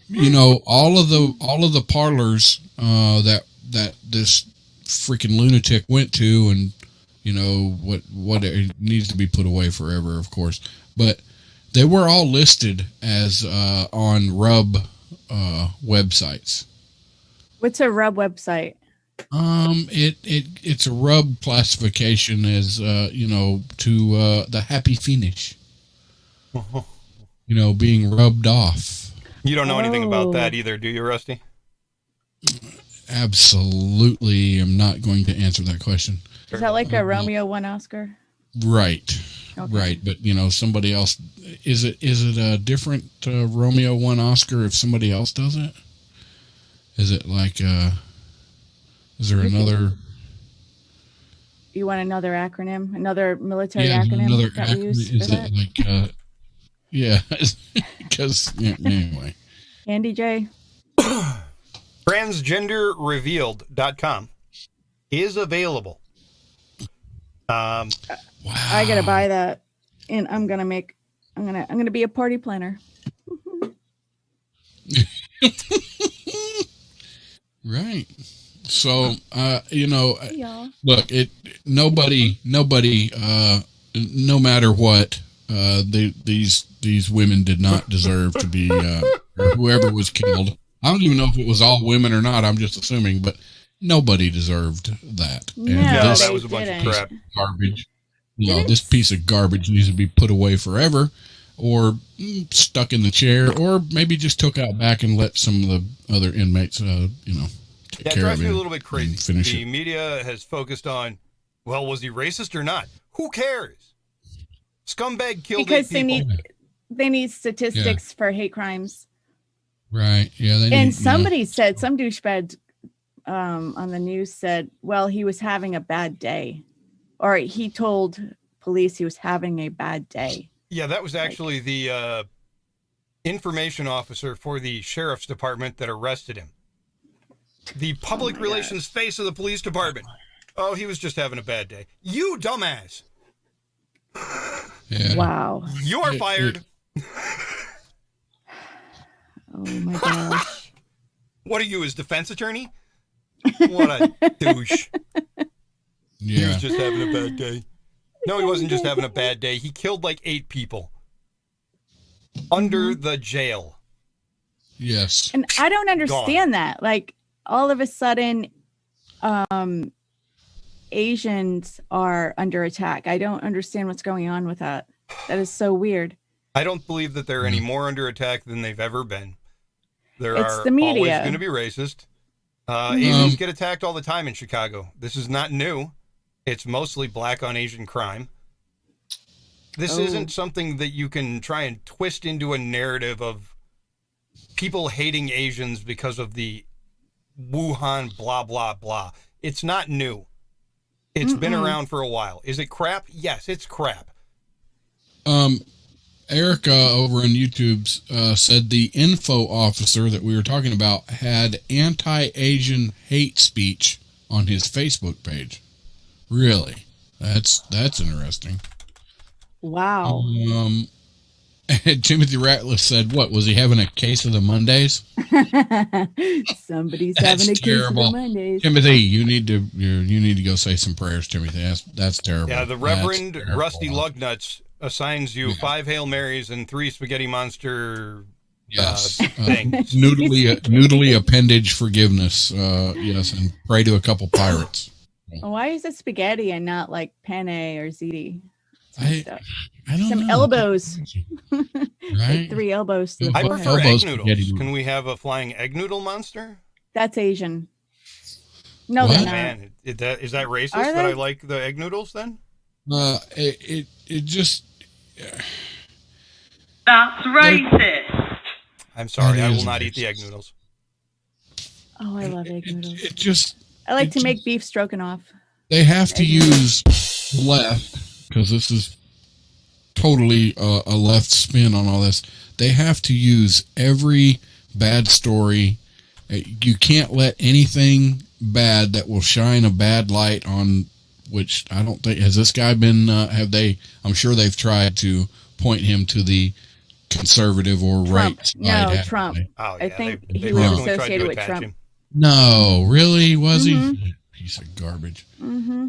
you know, all of the parlors that this freaking lunatic went to, and you know what it needs to be put away forever, of course, but they were all listed as on Rub websites. What's a rub website? It's a Rub classification as you know, to the happy finish. You know, being rubbed off. You don't know anything about Oh. that either, do you, Rusty? Absolutely, I'm not going to answer that question. Is that like a Romeo won Oscar? Right, Okay. right. But you know, somebody else. Is it a different Romeo won Oscar if somebody else does it? Is it like? Is there another? You want another acronym? Another military Yeah, acronym another. that we use Is for that? it like? Yeah, because anyway. Andy J. Transgenderrevealed.com is available. Wow. I gotta buy that, and I'm gonna be a party planner. Right. So, you know, Hey, y'all. look, nobody, no matter what, these women did not deserve to be, or whoever was killed. I don't even know if it was all women or not. I'm just assuming, but nobody deserved that. No, Yeah, this that they was a bunch of didn't. crap. garbage, you know, this piece of garbage needs to be put away forever, or stuck in the chair, or maybe just took out back and let some of the other inmates, you know, take That care drives of me it a little bit and crazy. finish The it. media has focused on, well, was he racist or not? Who cares? Scumbag killed Because 8 people. they need statistics for hate crimes. Right. Yeah. They And need, somebody said, some douchebag on the news said, well, he was having a bad day, or he told police he was having a bad day. Yeah, that was actually the information officer for the sheriff's department that arrested him. The public relations face of the police department. Oh, he was just having a bad day. You dumbass. yeah. Wow. You're fired. Oh my gosh. What are you, his defense attorney? What a douche. He Yeah. was just having a bad day. No, he wasn't just having a bad day. He killed like 8 people under the jail. Yes. And I don't understand that. Like, all of a sudden, Asians are under attack. I don't understand what's going on with that. That is so weird. I don't believe that they're any more under attack than they've ever been. There It's are the media. always going to be racist. Asians get attacked all the time in Chicago. This is not new. It's mostly black on Asian crime. This isn't something that you can try and twist into a narrative of people hating Asians because of the Wuhan blah, blah, blah. It's not new. It's been around for a while. Is it crap? Yes, it's crap. Erica over on YouTube said the info officer that we were talking about had anti-Asian hate speech on his Facebook page. Really? That's interesting. Wow. Timothy Ratliff said, "What was he having a case of the Mondays?" Somebody's That's having a terrible. case of the Mondays. Timothy, you need to go say some prayers, Timothy. That's terrible. Yeah, the Reverend That's terrible. Rusty Lugnuts assigns you 5 Hail Marys and 3 Spaghetti Monster things. Noodly appendage forgiveness. Yes, and pray to a couple pirates. Why is it spaghetti and not like penne or ziti? I don't Some know. elbows. Right? Like 3 elbows. To the I forehead. prefer Elbows egg noodles. spaghetti. Can we have a flying egg noodle monster? That's Asian. No, What? they're not. Man, is that racist Are that they? I like the egg noodles then? It just. That's racist. I'm sorry, That I will is not eat the racist. egg noodles. Oh, I love egg noodles. It just. I like to make beef stroganoff. They have to Egg use left, because this is totally a left spin on all this. They have to use every bad story. You can't let anything bad that will shine a bad light on, which I don't think, has this guy been, I'm sure they've tried to point him to the conservative or Trump. right side. No, haven't Trump. they? Oh, I yeah, think they he was definitely tried to associated with attach Trump. him. No, really? Was he? Piece of garbage. Mm-hmm.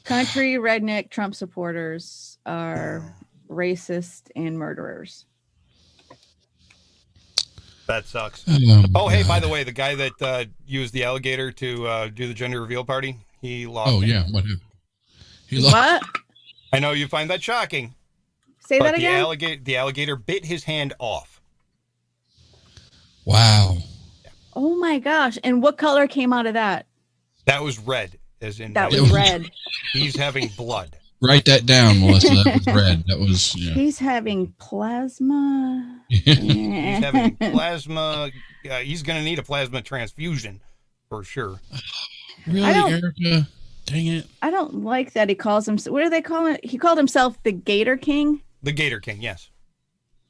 Country redneck Trump supporters are racist and murderers. That sucks. Oh, Hey, by the way, the guy that used the alligator to do the gender reveal party, he lost. Oh, it. yeah. What happened? He lost. What? I know you find that shocking. Say But that again? the alligator bit his hand off. Wow. Oh my gosh. And what color came out of that? That was red, as in That It was was- red. he's having blood. Write that down, Melissa. That was red. That was, yeah. He's having plasma. He's having plasma. He's going to need a plasma transfusion for sure. Really, I don't- Erica? Dang it. I don't like that he calls himself, what do they call it? He called himself the Gator King. The Gator King, yes.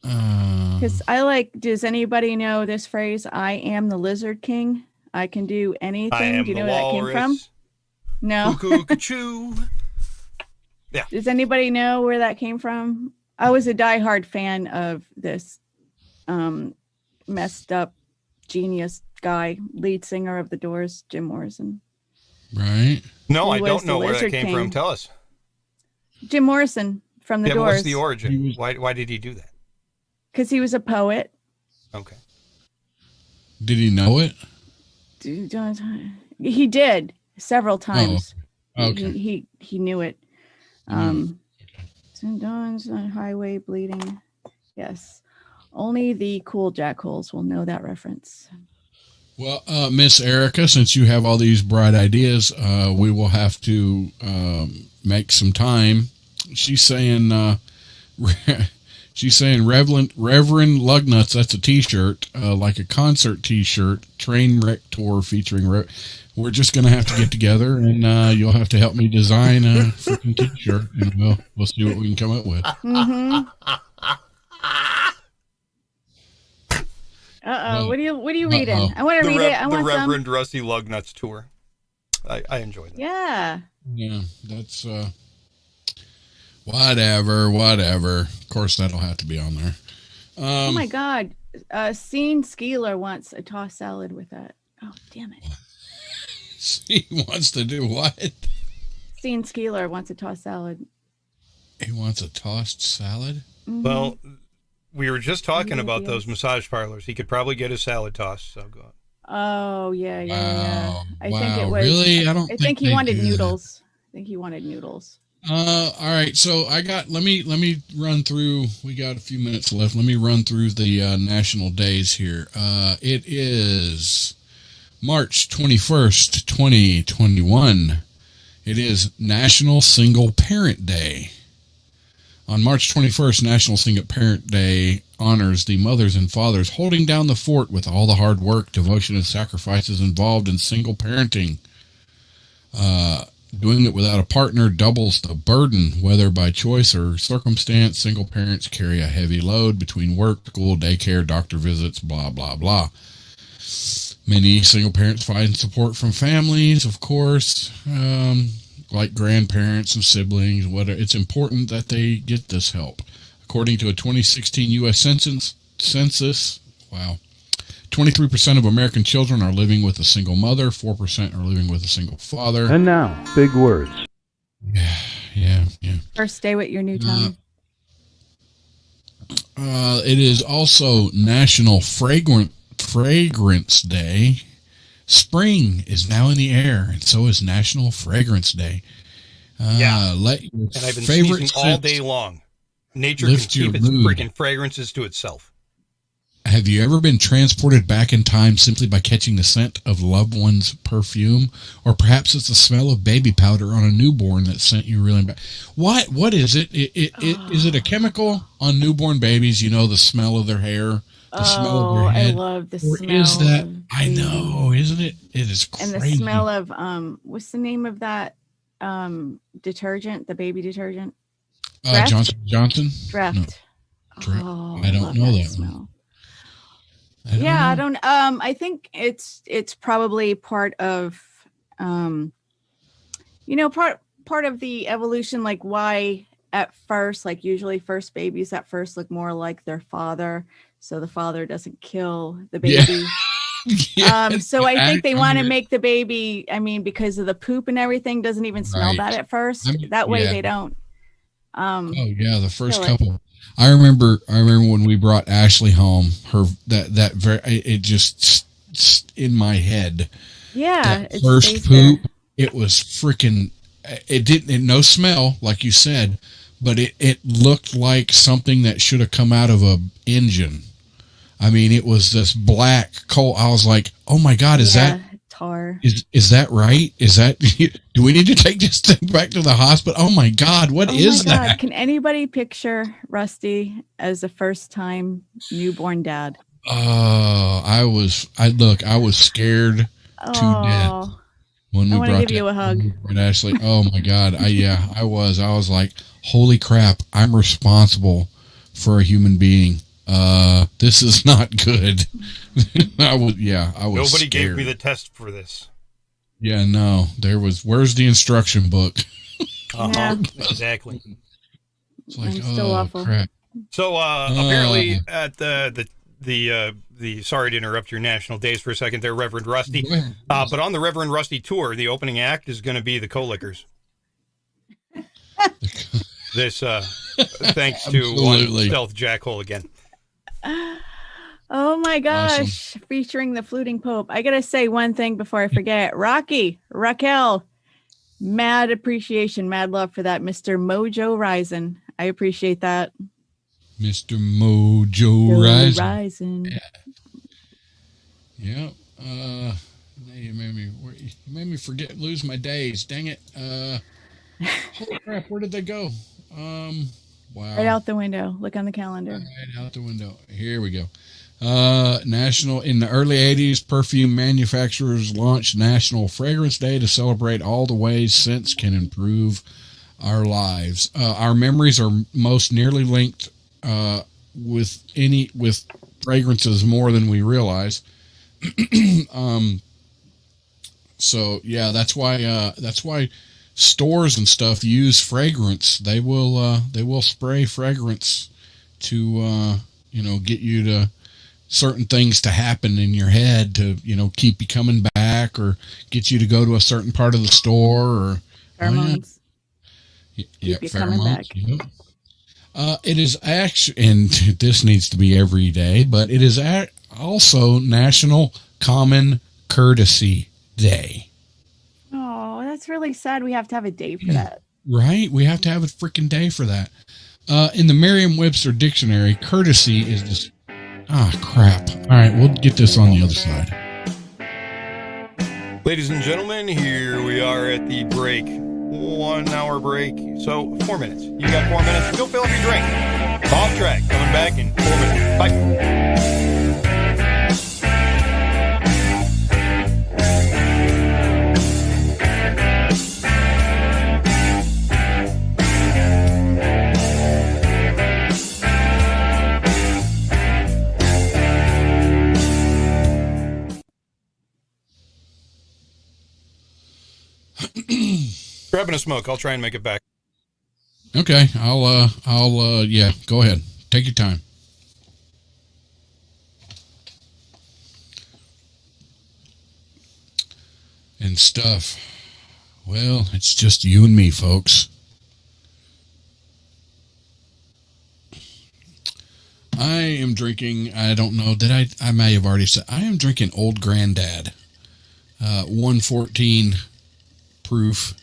Because I like, does anybody know this phrase? I am the Lizard King. I can do anything. I am Do you know the where that came from? walrus. No. Cuckoo-ca-choo. Does anybody know where that came from? I was a diehard fan of this messed up genius guy, lead singer of The Doors, Jim Morrison. Right. No, He I was don't the know where that Lizard came King. from. Tell us. Jim Morrison from The Yeah, but Doors. what's the origin? Why did he do that? Because he was a poet. Okay. Did he know it? He did several times. Okay. He knew it. St. Dawn's on highway bleeding. Yes. Only the cool jackholes will know that reference. Well, Miss Erica, since you have all these bright ideas, we will have to make some time. She's saying Reverend Lugnuts, that's a t-shirt, like a concert t-shirt, train wreck tour featuring we're just going to have to get together and you'll have to help me design a freaking t-shirt and we'll see what we can come up with. Mm-hmm. Uh-oh. What are you reading? I want to read it. I want the some. Reverend Rusty Lugnuts tour. I enjoy that. Yeah. Yeah, that's whatever. Of course, that'll have to be on there. Oh my God. Scene Skeeler wants a tossed salad with that. Oh, damn it. He wants to do what? Scene Skeeler wants a tossed salad. He wants a tossed salad? Mhm. Well, we were just talking Any about ideas? those massage parlors. He could probably get his salad tossed. So go on. Oh, yeah. Wow. I think it was. Really? I don't I think he they wanted do that. noodles. I think he wanted noodles. All right. So let me run through. We got a few minutes left. Let me run through the national days here. It is March 21st, 2021. It is National Single Parent Day. On March 21st, National Single Parent Day honors the mothers and fathers holding down the fort with all the hard work, devotion, and sacrifices involved in single parenting. Doing it without a partner doubles the burden, whether by choice or circumstance. Single parents carry a heavy load between work, school, daycare, doctor visits, blah, blah, blah. Many single parents find support from families, of course, like grandparents and siblings. It's important that they get this help. According to a 2016 U.S. census, wow, 23% of American children are living with a single mother, 4% are living with a single father. And now, big words. Yeah. First day with your new tongue. It is also National Fragrance Day. Spring is now in the air, and so is National Fragrance Day. And I've been sneezing all day long. Nature can keep its freaking fragrances to itself. Have you ever been transported back in time simply by catching the scent of loved one's perfume? Or perhaps it's the smell of baby powder on a newborn that sent you reeling back. What is it? Is it a chemical on newborn babies? You know, the smell of their hair, the smell of their head. I love the or smell. Is that? I know, isn't it? It is crazy. And the smell of what's the name of that detergent? The baby detergent. Johnson. Dreft. No. Oh, I don't know that smell. one. I don't. I think it's probably part of, part of the evolution. Like why at first, like usually first babies at first look more like their father, so the father doesn't kill the baby. Yeah. So I think they want to make the baby. I mean, because of the poop and everything, doesn't even smell bad at first. That way they don't. The first couple. I remember when we brought Ashley home, it just in my head. Yeah. That first poop, it was freaking, it didn't, no smell, like you said, but it looked like something that should have come out of a engine. I mean, it was this black coal. I was like, oh my God, is that tar? Is that right? Is that, do we need to take this thing back to the hospital? Oh my God, what is that? Can anybody picture Rusty as a first time newborn dad? I was scared to death when we I want to give you a hug. And Ashley, oh my God. I was like, holy crap, I'm responsible for a human being. This is not good. I was Nobody scared. gave me the test for this. Yeah, no, where's the instruction book? Exactly. It's like, still awful. Crap. So, apparently at the sorry to interrupt your national days for a second there, Reverend Rusty. But on the Reverend Rusty tour, the opening act is going to be the Co-Lickers. This, thanks to one stealth jackhole again. Oh my gosh. Awesome. Featuring the fluting Pope. I got to say one thing before I forget. Raquel, mad appreciation, mad love for that. Mr. Mojo Rising. I appreciate that. Mr. Mojo Rising. Yeah. You made me lose my days. Dang it. Holy crap, where did they go? Wow. Right out the window. Look on the calendar. Right out the window. Here we go. In the early 80s, perfume manufacturers launched National Fragrance Day to celebrate all the ways scents can improve our lives. Our memories are most nearly linked with fragrances more than we realize. So yeah, that's why stores and stuff use fragrance. They will spray fragrance to get you to certain things to happen in your head to keep you coming back or get you to go to a certain part of the store or pheromones. Keep you coming back. Yep. It is actually, and this needs to be every day, but it is also National Common Courtesy Day. Oh, that's really sad. We have to have a day for that. Right? We have to have a freaking day for that. In the Merriam-Webster dictionary, courtesy is this. Crap. All right, we'll get this on the other side. Ladies and gentlemen, here we are at the break 1 hour break. So 4 minutes. You got 4 minutes. Go fill up your drink. Off track. Coming back in 4 minutes. Bye. Grabbing a smoke. I'll try and make it back. Okay, yeah, go ahead. Take your time. And stuff. Well, it's just you and me, folks. I am drinking, I don't know, I may have already said, I am drinking Old Granddad. 114 proof.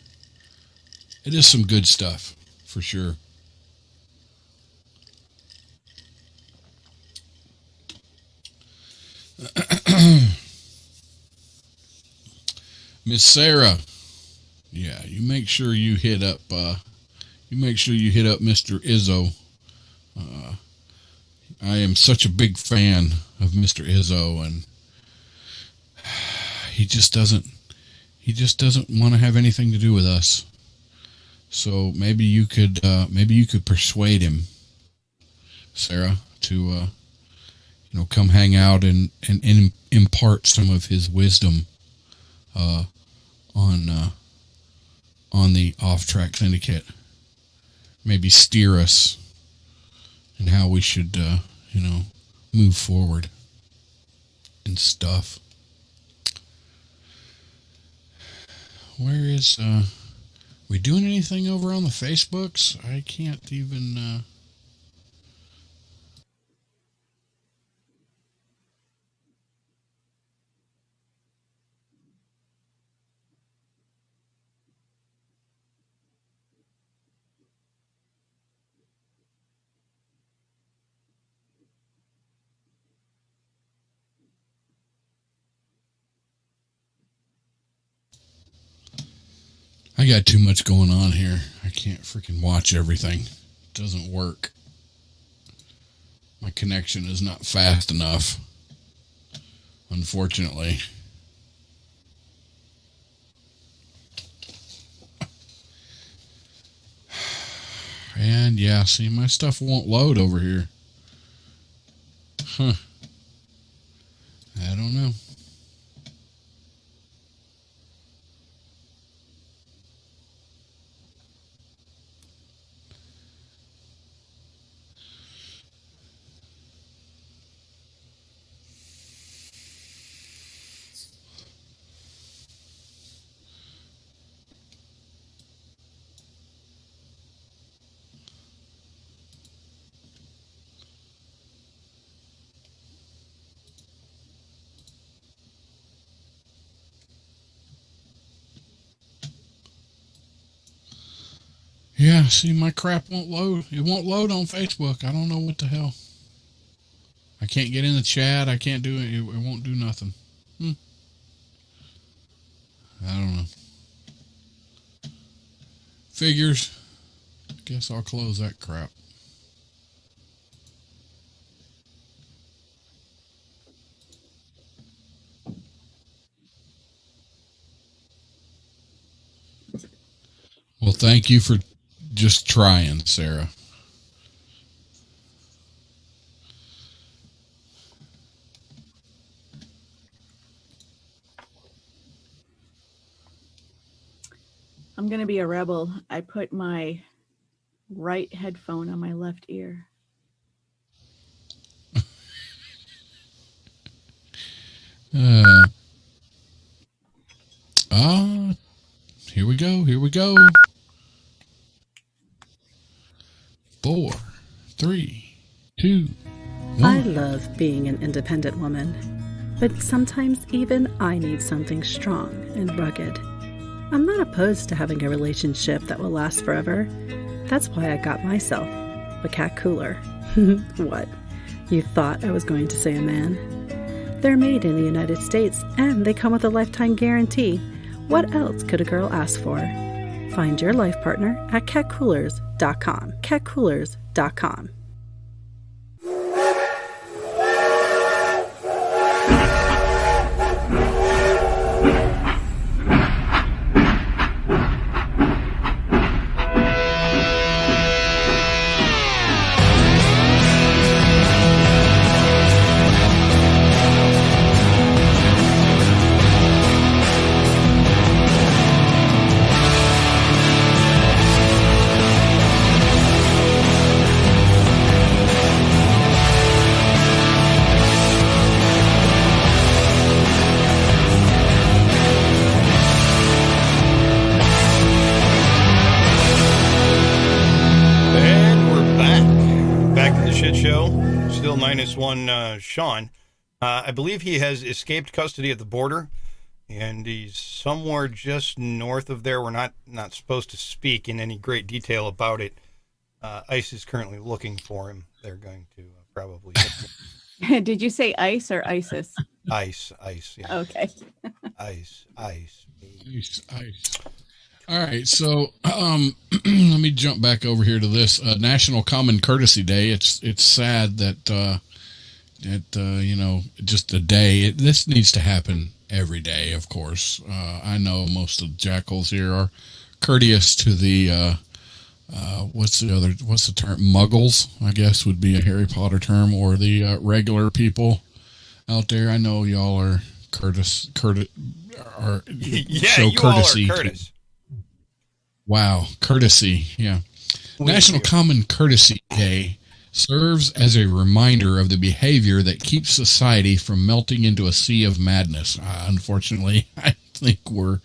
It is some good stuff, for sure. Miss Sarah, yeah, you make sure you hit up Mr. Izzo. I am such a big fan of Mr. Izzo, and he just doesn't want to have anything to do with us. So maybe you could persuade him, Sarah, to come hang out and impart some of his wisdom on the Off Track Syndicate. Maybe steer us in how we should move forward and stuff. Where is we doing anything over on the Facebooks? I can't even I got too much going on here. I can't freaking watch everything. It doesn't work. My connection is not fast enough, unfortunately. And yeah, see, my stuff won't load over here. Huh. I don't know. Yeah, see, my crap won't load. It won't load on Facebook. I don't know what the hell. I can't get in the chat. I can't do it. It won't do nothing. I don't know. Figures. Guess I'll close that crap. Well, thank you for just trying, Sarah. I'm going to be a rebel. I put my right headphone on my left ear. Here we go. Here we go. 4, 3, 2, 1. I love being an independent woman, but sometimes even I need something strong and rugged. I'm not opposed to having a relationship that will last forever. That's why I got myself a cat cooler. What? You thought I was going to say a man? They're made in the United States, and they come with a lifetime guarantee. What else could a girl ask for? Find your life partner at catcoolers.com. Catcoolers.com. -1 Sean. I believe he has escaped custody at the border, and he's somewhere just north of there. We're not supposed to speak in any great detail about it. ICE is currently looking for him. They're going to probably hit him. Did you say ICE or ISIS? ICE, yeah. Okay. ICE. All right, so let me jump back over here to this National Common Courtesy Day. It's sad that just a day. This needs to happen every day, of course. I know most of the jackals here are courteous to the what's the term? Muggles, I guess, would be a Harry Potter term, or the regular people out there. I know y'all are courteous. Yeah, show you courtesy. all are courteous. Wow, courtesy, yeah. National Common Courtesy Day serves as a reminder of the behavior that keeps society from melting into a sea of madness. Unfortunately, I think we're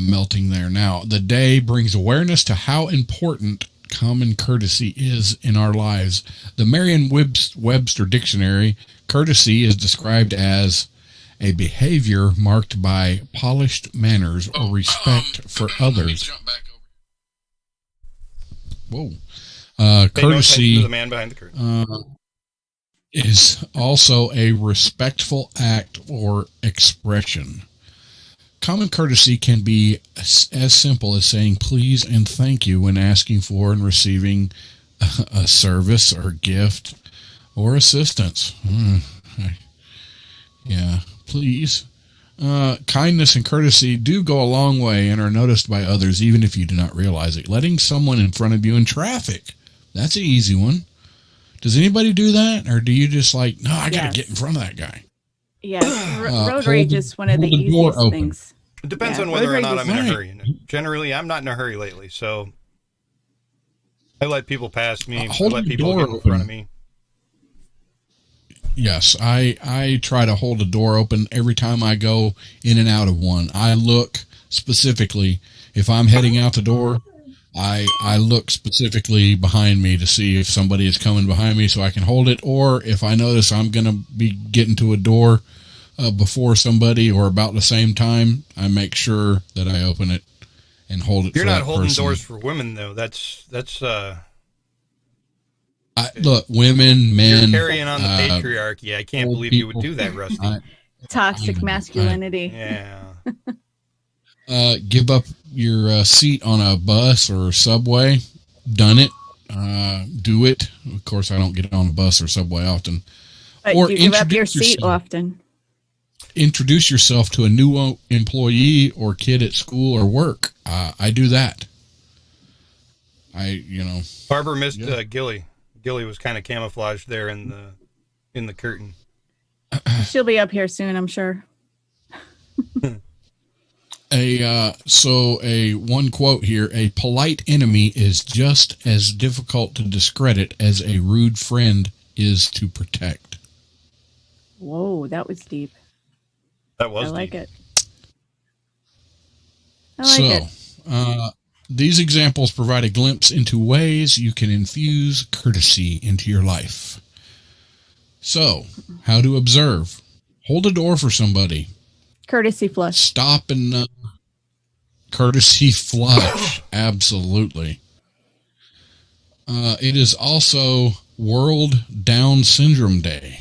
melting there now. The day brings awareness to how important common courtesy is in our lives. The Merriam-Webster Dictionary, courtesy is described as a behavior marked by polished manners or respect for others. Whoa. Courtesy to the man behind the curtain. is also a respectful act or expression. Common courtesy can be as simple as saying please and thank you when asking for and receiving a service or gift or assistance. Yeah, please. Kindness and courtesy do go a long way and are noticed by others, even if you do not realize it. Letting someone in front of you in traffic. That's an easy one. Does anybody do that? Or do you just like, no, I got to get in front of that guy? Yes. Road rage is one of the easiest things. It depends on whether or not I'm in a hurry. And generally, I'm not in a hurry lately, so I let people pass me. I let people get in front of me. Yes, I try to hold a door open every time I go in and out of one. I look specifically, if I'm heading out the door, I look specifically behind me to see if somebody is coming behind me so I can hold it, or if I notice I'm going to be getting to a door before somebody or about the same time, I make sure that I open it and hold it. You're not holding doors for women, though. That's look, women, men. You're carrying on the patriarchy. I can't believe you would do that, Rusty. Toxic masculinity. Yeah. Give up your seat on a bus or subway. Done it. Do it. Of course, I don't get on a bus or subway often. But or you give up your seat often. Introduce yourself to a new employee or kid at school or work. I do that. Barbara missed Gilly. Gilly was kind of camouflaged there in the curtain. She'll be up here soon, I'm sure. One quote here: a polite enemy is just as difficult to discredit as a rude friend is to protect. Whoa, that was deep. That was I like deep. it. I like it. These examples provide a glimpse into ways you can infuse courtesy into your life. So, how to observe. Hold a door for somebody. Courtesy flush. Stop and courtesy flush. Absolutely. It is also World Down Syndrome Day.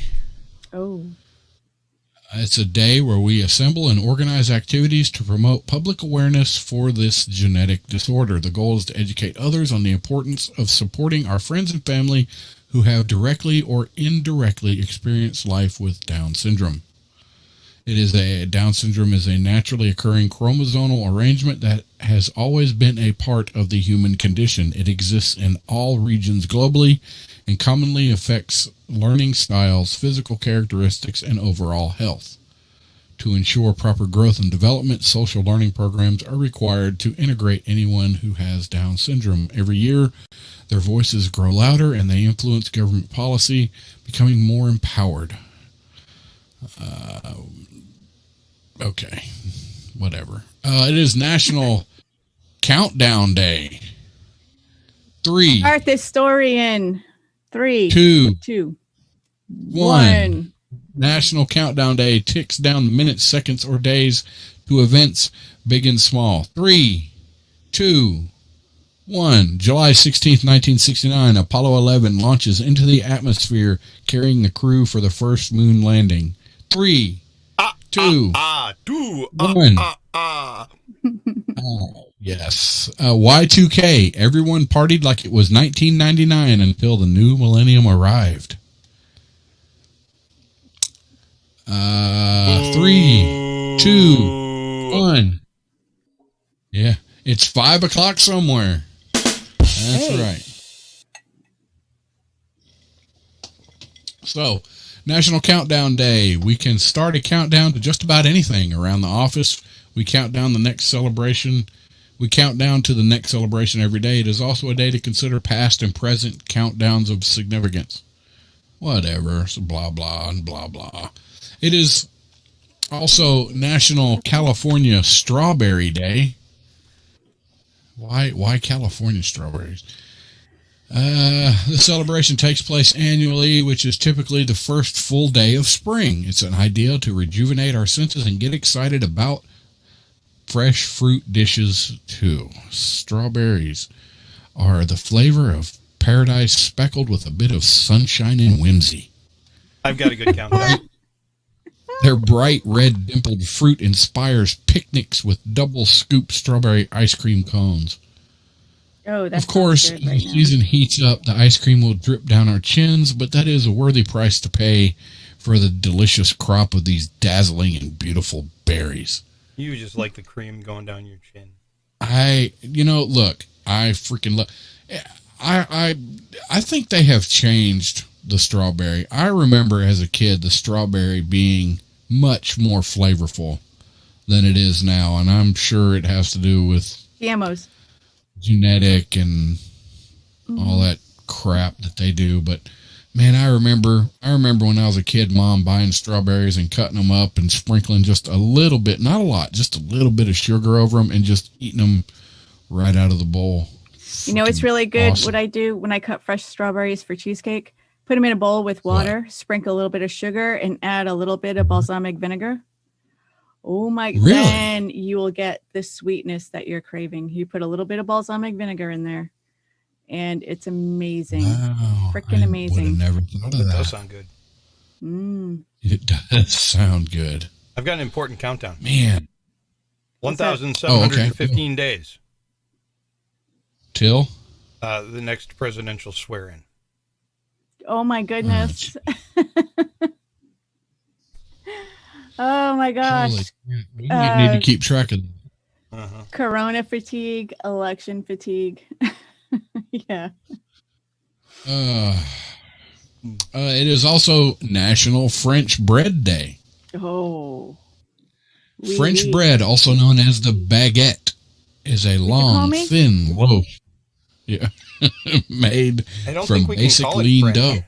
Oh. It's a day where we assemble and organize activities to promote public awareness for this genetic disorder. The goal is to educate others on the importance of supporting our friends and family who have directly or indirectly experienced life with Down syndrome. Down syndrome is a naturally occurring chromosomal arrangement that has always been a part of the human condition. It exists in all regions globally and commonly affects learning styles, physical characteristics, and overall health. To ensure proper growth and development, social learning programs are required to integrate anyone who has Down syndrome. Every year, their voices grow louder and they influence government policy, becoming more empowered. Okay, whatever. It is National Countdown Day. 3, Start this story in 3, 2, 1. National Countdown Day ticks down the minutes, seconds, or days to events big and small. 3, 2, 1. July 16th, 1969, Apollo 11 launches into the atmosphere, carrying the crew for the first moon landing. 3, 2, 1. Yes. Y2K. Everyone partied like it was 1999 until the new millennium arrived. 3, 2, 1. Yeah. It's 5 o'clock somewhere. That's right. So, National Countdown Day. We can start a countdown to just about anything around the office. We count down the next celebration. We count down to the next celebration every day. It is also a day to consider past and present countdowns of significance. Whatever. So blah, blah, and blah, blah. It is also National California Strawberry Day. Why California strawberries? The celebration takes place annually, which is typically the first full day of spring. It's an idea to rejuvenate our senses and get excited about fresh fruit dishes, too. Strawberries are the flavor of paradise speckled with a bit of sunshine and whimsy. I've got a good countdown. Their bright red dimpled fruit inspires picnics with double scoop strawberry ice cream cones. Oh, that's of course, as the season heats up, the ice cream will drip down our chins, but that is a worthy price to pay for the delicious crop of these dazzling and beautiful berries. You just like the cream going down your chin. Look, I freaking love. I think they have changed the strawberry. I remember as a kid the strawberry being much more flavorful than it is now, and I'm sure it has to do with GMOs, genetic, and all that crap that they do. But man, I remember when I was a kid, Mom buying strawberries and cutting them up and sprinkling just a little bit, not a lot, just a little bit of sugar over them and just eating them right out of the bowl. You know, it's really good. Awesome. What I do when I cut fresh strawberries for cheesecake, put them in a bowl with water, sprinkle a little bit of sugar, and add a little bit of balsamic vinegar. Oh my! Really? Then you will get the sweetness that you're craving. You put a little bit of balsamic vinegar in there, and it's amazing. Wow, Freaking amazing! I never thought of That that. does sound good. It does sound good. I've got an important countdown. Man, 1,715 days till the next presidential swear-in. Oh my goodness! Oh my gosh! We need to keep track of that. Corona fatigue, election fatigue. Yeah. It is also National French Bread Day. Oh. French bread, also known as the baguette, is a long, thin loaf. Yeah. Made from basic lean dough.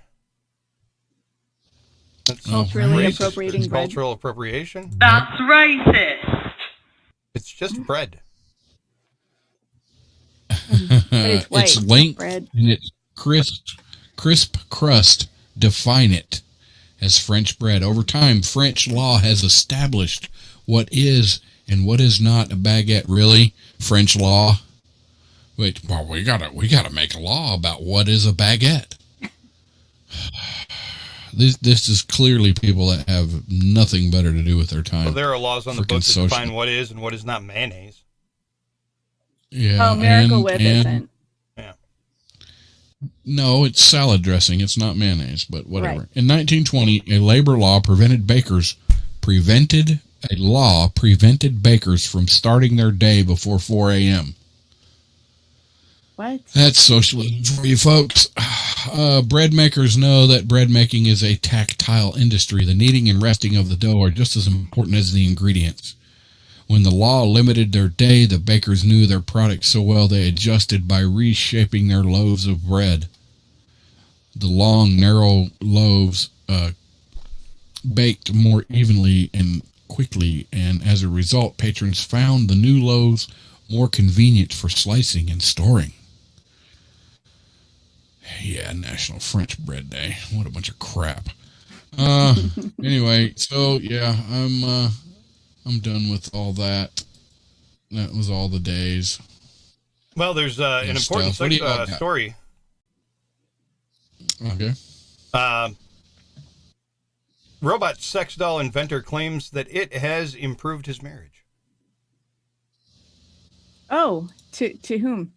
That's culturally appropriating bread. Cultural appropriation? That's racist. It's just bread. It's white, its length bread. and its crisp crust define it as French bread. Over time, French law has established what is and what is not a baguette. Really? French law? Wait, well, we gotta make a law about what is a baguette. this is clearly people that have nothing better to do with their time. Well, there are laws on the Freaking books that social. define what is and what is not mayonnaise. Yeah. Oh, Miracle and- Whip and- isn't. Yeah. No, it's salad dressing. It's not mayonnaise, but whatever. Right. In 1920, a labor law prevented bakers from starting their day before 4 a.m. What? That's socialism for you folks. Bread makers know that bread making is a tactile industry. The kneading and resting of the dough are just as important as the ingredients. When the law limited their day, the bakers knew their product so well they adjusted by reshaping their loaves of bread. The long, narrow loaves baked more evenly and quickly, and as a result, patrons found the new loaves more convenient for slicing and storing. Yeah, National French Bread Day. What a bunch of crap. Anyway, so yeah, I'm done with all that. That was all the days. Well, there's an And important stuff. What do you got? story. Okay. Robot sex doll inventor claims that it has improved his marriage. Oh, to whom?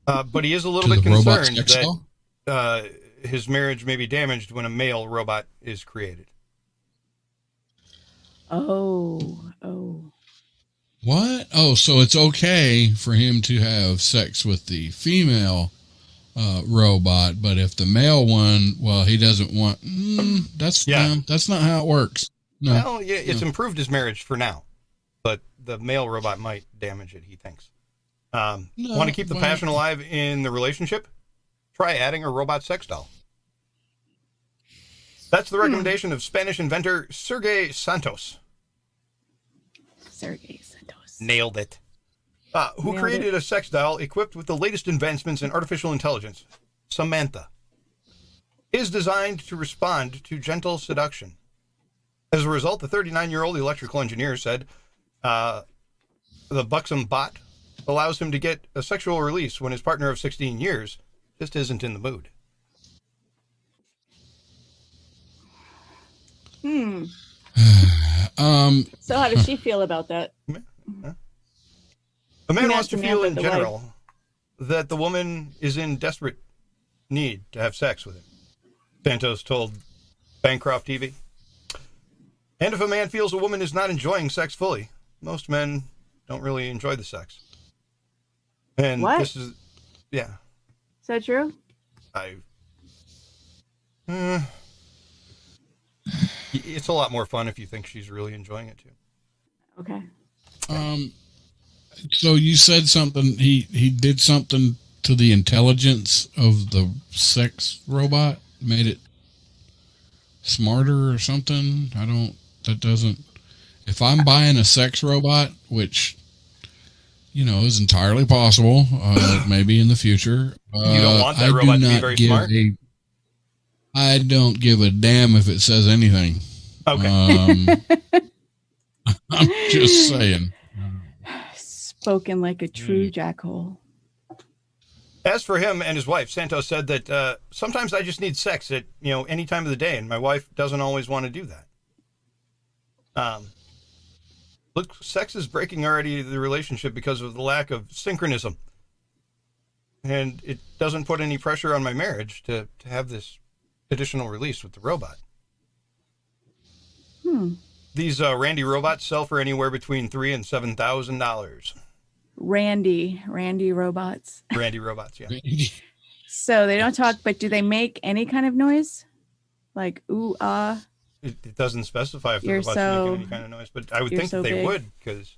But he is a little To bit the robot concerned sex doll? that his marriage may be damaged when a male robot is created. Oh. What? Oh, so it's okay for him to have sex with the female robot, but if the male one, well, he doesn't want. That's not how it works. No. Well, yeah, it's improved his marriage for now, but the male robot might damage it, he thinks. Want to keep the passion alive in the relationship? Try adding a robot sex doll. That's the recommendation of Spanish inventor Sergey Santos. Sergey Santos. Nailed it. Who created a sex doll equipped with the latest advancements in artificial intelligence. Samantha is designed to respond to gentle seduction. As a result, the 39-year-old electrical engineer said the buxom bot allows him to get a sexual release when his partner of 16 years just isn't in the mood. So how does she feel about that? A man He wants to asked feel Samantha, in the general that the woman is in desperate need to have sex with him, Santos told Bancroft TV. And if a man feels a woman is not enjoying sex fully, most men don't really enjoy the sex. And What? this is, yeah, Is that true? it's a lot more fun if you think she's really enjoying it too. Okay. So you said something. He did something to the intelligence of the sex robot, made it smarter or something. That doesn't. If I'm buying a sex robot, which is entirely possible, maybe in the future. You don't want that robot to be very smart? I don't give a damn if it says anything. Okay. I'm just saying. Spoken like a true jackhole. As for him and his wife, Santos said that sometimes I just need sex at any time of the day, and my wife doesn't always want to do that. Look, sex is breaking already the relationship because of the lack of synchronism, and it doesn't put any pressure on my marriage to have this additional release with the robot. These Randy robots sell for anywhere between $3,000 and $7,000. Randy robots. Randy robots, yeah. So they don't talk, but do they make any kind of noise? Like, ooh, ah. It doesn't specify if the You're robots so- making any kind of noise, but I would you're think so that they big. would, because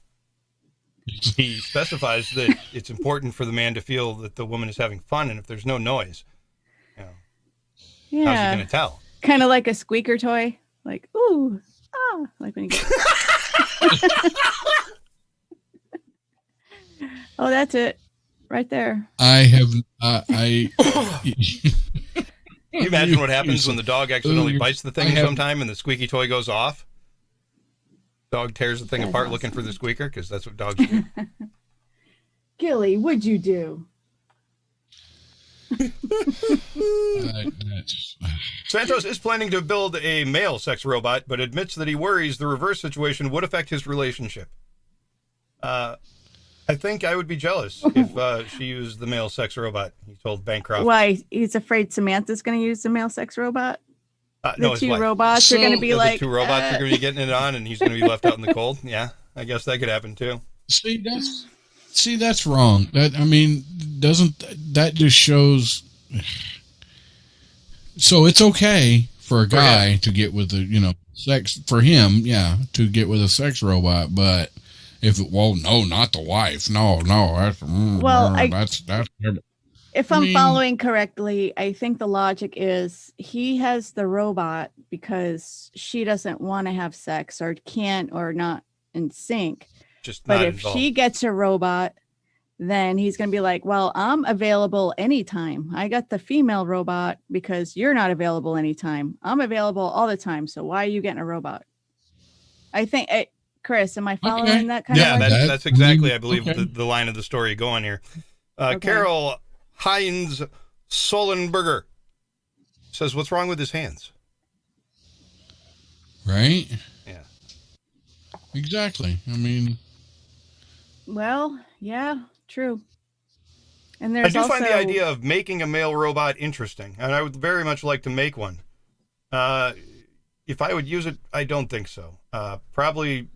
he specifies that it's important for the man to feel that the woman is having fun, and if there's no noise, how's he Yeah. going to tell? Kind of like a squeaker toy. Like, ooh, ah. Like when you get... Oh, that's it. Right there. I have. Can you imagine what happens when the dog accidentally Ooh, bites the I thing have- sometime and the squeaky toy goes off? Dog tears the thing That's apart awesome. looking for the squeaker, because that's what dogs do. Gilly, what'd you do? Santos is planning to build a male sex robot, but admits that he worries the reverse situation would affect his relationship. I think I would be jealous if she used the male sex robot, he told Bancroft. Why? He's afraid Samantha's going to use the male sex robot? No, the two robots are going to be like... The two robots are going to be getting it on, and he's going to be left out in the cold? Yeah, I guess that could happen, too. See, that's wrong. Doesn't that just shows... So it's okay for a guy to get with sex, for him, to get with a sex robot, but no, not the wife. No, that's if I'm following correctly, I think the logic is he has the robot because she doesn't want to have sex or can't or not in sync. But if she gets a robot, then he's going to be like, well, I'm available anytime. I got the female robot because you're not available anytime. I'm available all the time. So why are you getting a robot? I think, Chris, am I following that kind of? Yeah, that's exactly, I believe, the line of the story going here. Carol Heinz Solenberger says, what's wrong with his hands? Right? Yeah. Exactly. Well, yeah, true. And I do find the idea of making a male robot interesting, and I would very much like to make one. If I would use it, I don't think so. Probably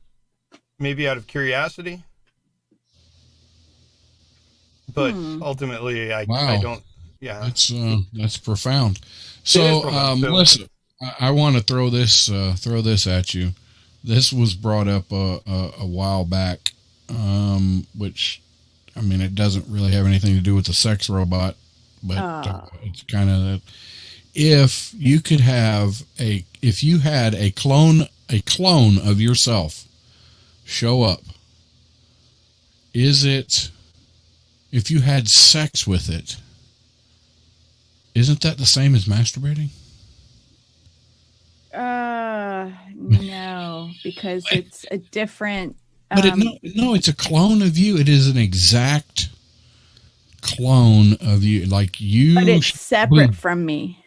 maybe out of curiosity. But ultimately, I don't. Yeah, that's profound. So, Melissa, I want to throw this at you. This was brought up a while back, which, it doesn't really have anything to do with the sex robot, but it's kind of if you had a clone of yourself show up, if you had sex with it, isn't that the same as masturbating? No, because it's a different. But it's a clone of you. It is an exact clone of you, like you. But it's separate from me.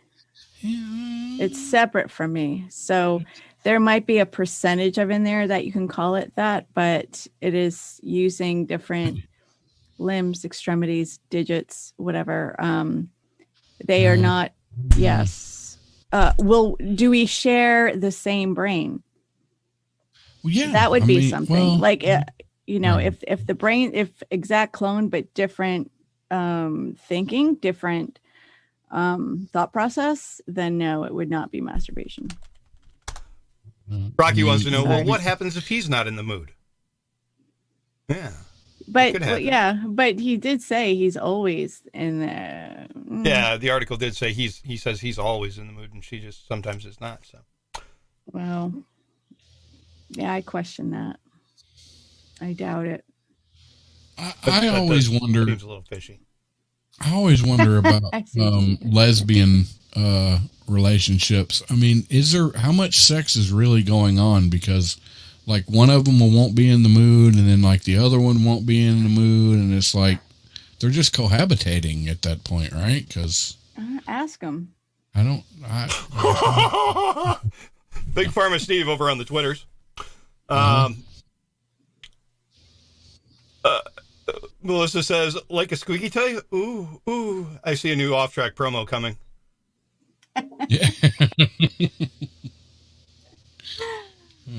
It's separate from me. So there might be a percentage of in there that you can call it that, but it is using different limbs, extremities, digits, whatever. They are not. Yes. Do we share the same brain? Well, yeah, that would be something if the brain, if exact clone, but different thinking, different thought process, then no, it would not be masturbation. Rocky wants to know, well, what happens if he's not in the mood? Yeah. But but he did say he's always in there. Yeah, the article did say he says he's always in the mood, and she just sometimes is not. So, well, yeah, I question that. I doubt it. I always wonder. Seems a little fishy. I always wonder about lesbian relationships. How much sex is really going on? Because like one of them won't be in the mood, and then like the other one won't be in the mood, and it's like they're just cohabitating at that point, right? Because ask them. Big Pharma Steve over on the Twitters. Melissa says, like a squeaky toy? Ooh. I see a new off-track promo coming. Yeah.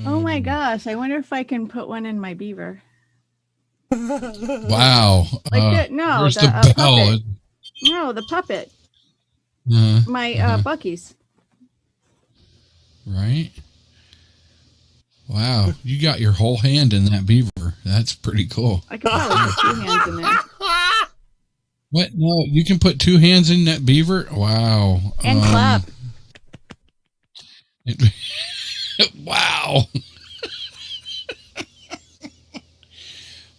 Oh my gosh, I wonder if I can put one in my beaver. Wow. Like the puppet. No, the puppet. My Bucky's. Right? Wow, you got your whole hand in that beaver. That's pretty cool. I can probably put 2 hands in there. What? No, you can put 2 hands in that beaver? Wow. And clap. Wow.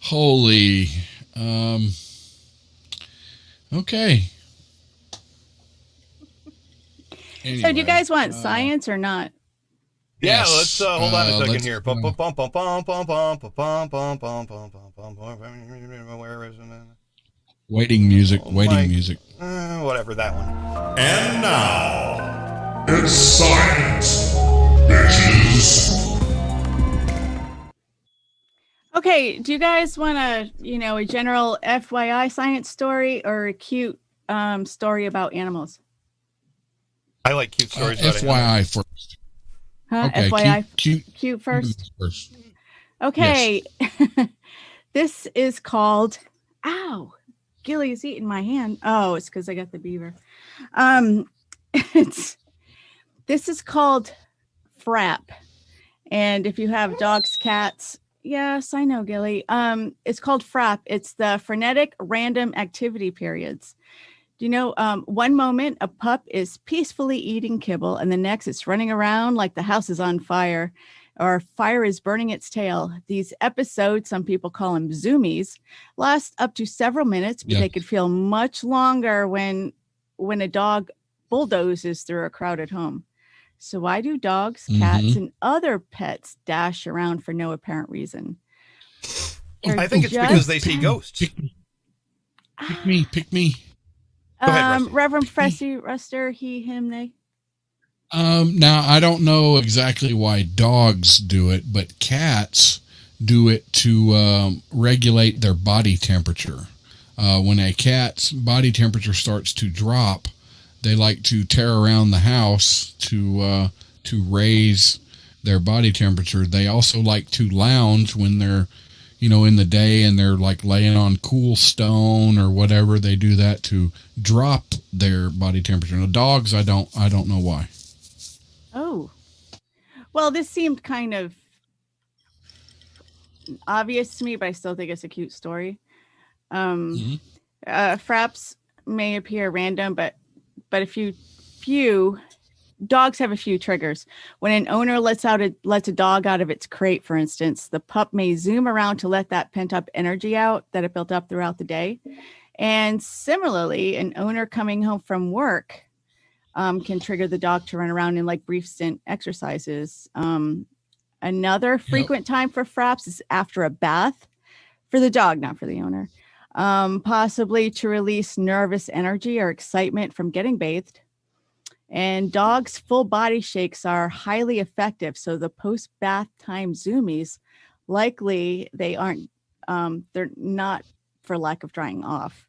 Holy. Okay. Anyway, so do you guys want science or not? Yeah, let's hold on a second here. Where is it? Waiting music. Well, whatever, that one. And now, it's science, bitches. Okay, do you guys want a general FYI science story or a cute story about animals? I like cute stories about FYI first. Huh? Okay, FYI cute first. first. Okay. Yes. This is called, ow, Gilly's eating my hand. Oh, it's because I got the beaver. This is called frap. And if you have dogs, cats, yes, I know, Gilly. It's called frap. It's the frenetic random activity periods. Do you know, one moment a pup is peacefully eating kibble, and the next it's running around like the house is on fire or fire is burning its tail. These episodes, some people call them zoomies, last up to several minutes, but they could feel much longer when a dog bulldozes through a crowded home. So why do dogs, cats, and other pets dash around for no apparent reason? I think it's because they see ghosts. Pick me. Go ahead, Rusty. Reverend Fressy, Ruster, he, him, they. Now I don't know exactly why dogs do it, but cats do it to regulate their body temperature. When a cat's body temperature starts to drop, they like to tear around the house to raise their body temperature. They also like to lounge when they're, in the day and they're like laying on cool stone or whatever. They do that to drop their body temperature. Now, dogs, I don't know why. Oh, well, this seemed kind of obvious to me, but I still think it's a cute story. Fraps may appear random, but a few dogs have a few triggers. When an owner lets a dog out of its crate, for instance, the pup may zoom around to let that pent up energy out that it built up throughout the day. And similarly, an owner coming home from work can trigger the dog to run around in like brief stint exercises. Another frequent time for fraps is after a bath for the dog, not for the owner, possibly to release nervous energy or excitement from getting bathed. And dogs' full body shakes are highly effective. So the post-bath time zoomies, likely they're not for lack of drying off.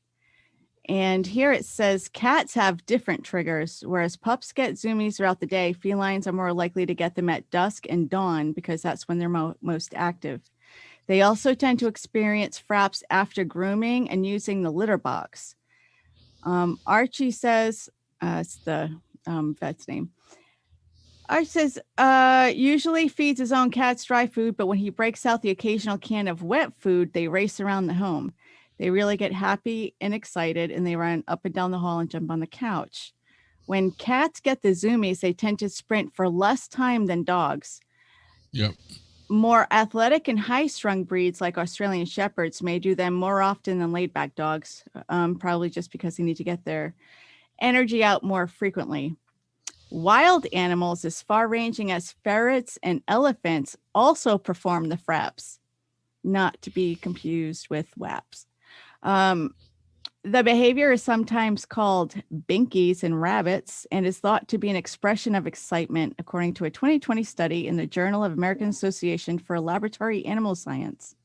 And here it says cats have different triggers, whereas pups get zoomies throughout the day. Felines are more likely to get them at dusk and dawn because that's when they're most active. They also tend to experience fraps after grooming and using the litter box. Archie says, it's the vet's name. Archie says, usually feeds his own cats dry food, but when he breaks out the occasional can of wet food, they race around the home. They really get happy and excited, and they run up and down the hall and jump on the couch. When cats get the zoomies, they tend to sprint for less time than dogs. Yep. More athletic and high-strung breeds like Australian Shepherds may do them more often than laid-back dogs, probably just because they need to get their energy out more frequently. Wild animals as far-ranging as ferrets and elephants also perform the fraps, not to be confused with WAPs. The behavior is sometimes called binkies in rabbits and is thought to be an expression of excitement, according to a 2020 study in the Journal of American Association for Laboratory Animal Science.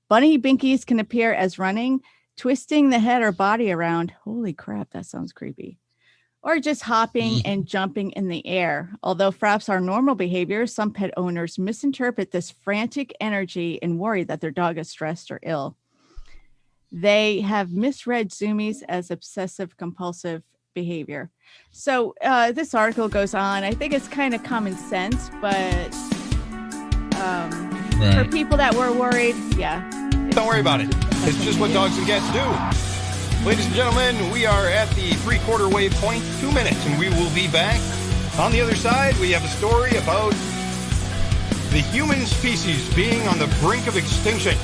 Bunny binkies can appear as running, twisting the head or body around. Holy crap, that sounds creepy. Or just hopping and jumping in the air. Although fraps are normal behavior, some pet owners misinterpret this frantic energy and worry that their dog is stressed or ill. They have misread zoomies as obsessive compulsive behavior. So this article goes on. I think it's kind of common sense, but for people that were worried, don't worry about it. It's just what dogs and cats do. Ladies and gentlemen, we are at the 3/4 way point, 2 minutes, and we will be back. On the other side, we have a story about the human species being on the brink of extinction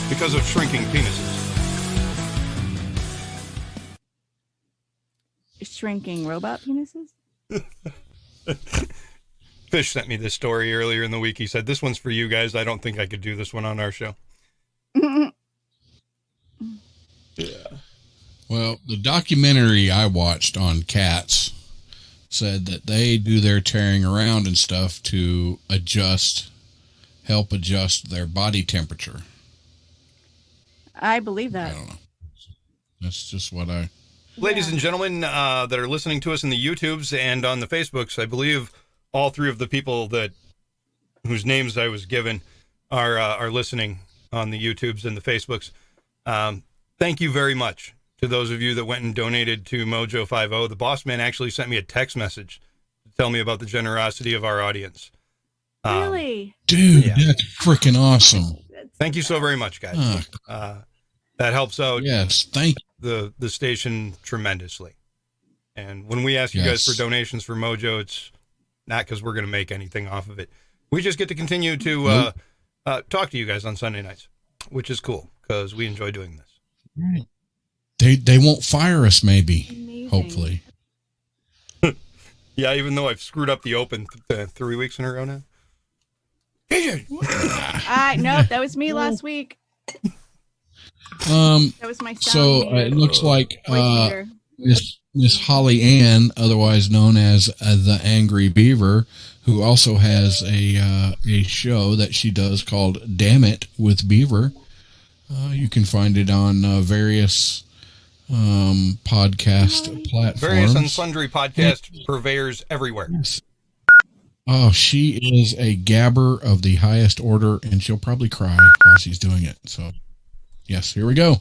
because of shrinking penises. Shrinking robot penises? Fish sent me this story earlier in the week. He said, this one's for you guys. I don't think I could do this one on our show. Well, the documentary I watched on cats said that they do their tearing around and stuff to help adjust their body temperature. I believe I that. don't know. That's just what Ladies and gentlemen that are listening to us in the YouTubes and on the Facebooks, I believe all three of the people whose names I was given are listening on the YouTubes and the Facebooks. Thank you very much to those of you that went and donated to Mojo 50. The boss man actually sent me a text message to tell me about the generosity of our audience. Really? Dude, that's freaking awesome. Thank you so very much, guys. That helps out. Yes, thank the station tremendously. And when we ask you guys for donations for Mojo, it's not because we're going to make anything off of it. We just get to continue to talk to you guys on Sunday nights, which is cool because we enjoy doing this. Right. They won't fire us, maybe. Amazing. Hopefully. Yeah, even though I've screwed up the open 3 weeks in a row now. Nope, that was me last week. That was my sound. So it looks like Miss Holly Ann, otherwise known as the Angry Beaver, who also has a show that she does called Damn It with Beaver. You can find it on various podcast platforms. Various and sundry podcast purveyors everywhere. Yes. Oh, she is a gabber of the highest order, and she'll probably cry while she's doing it. So, yes, here we go.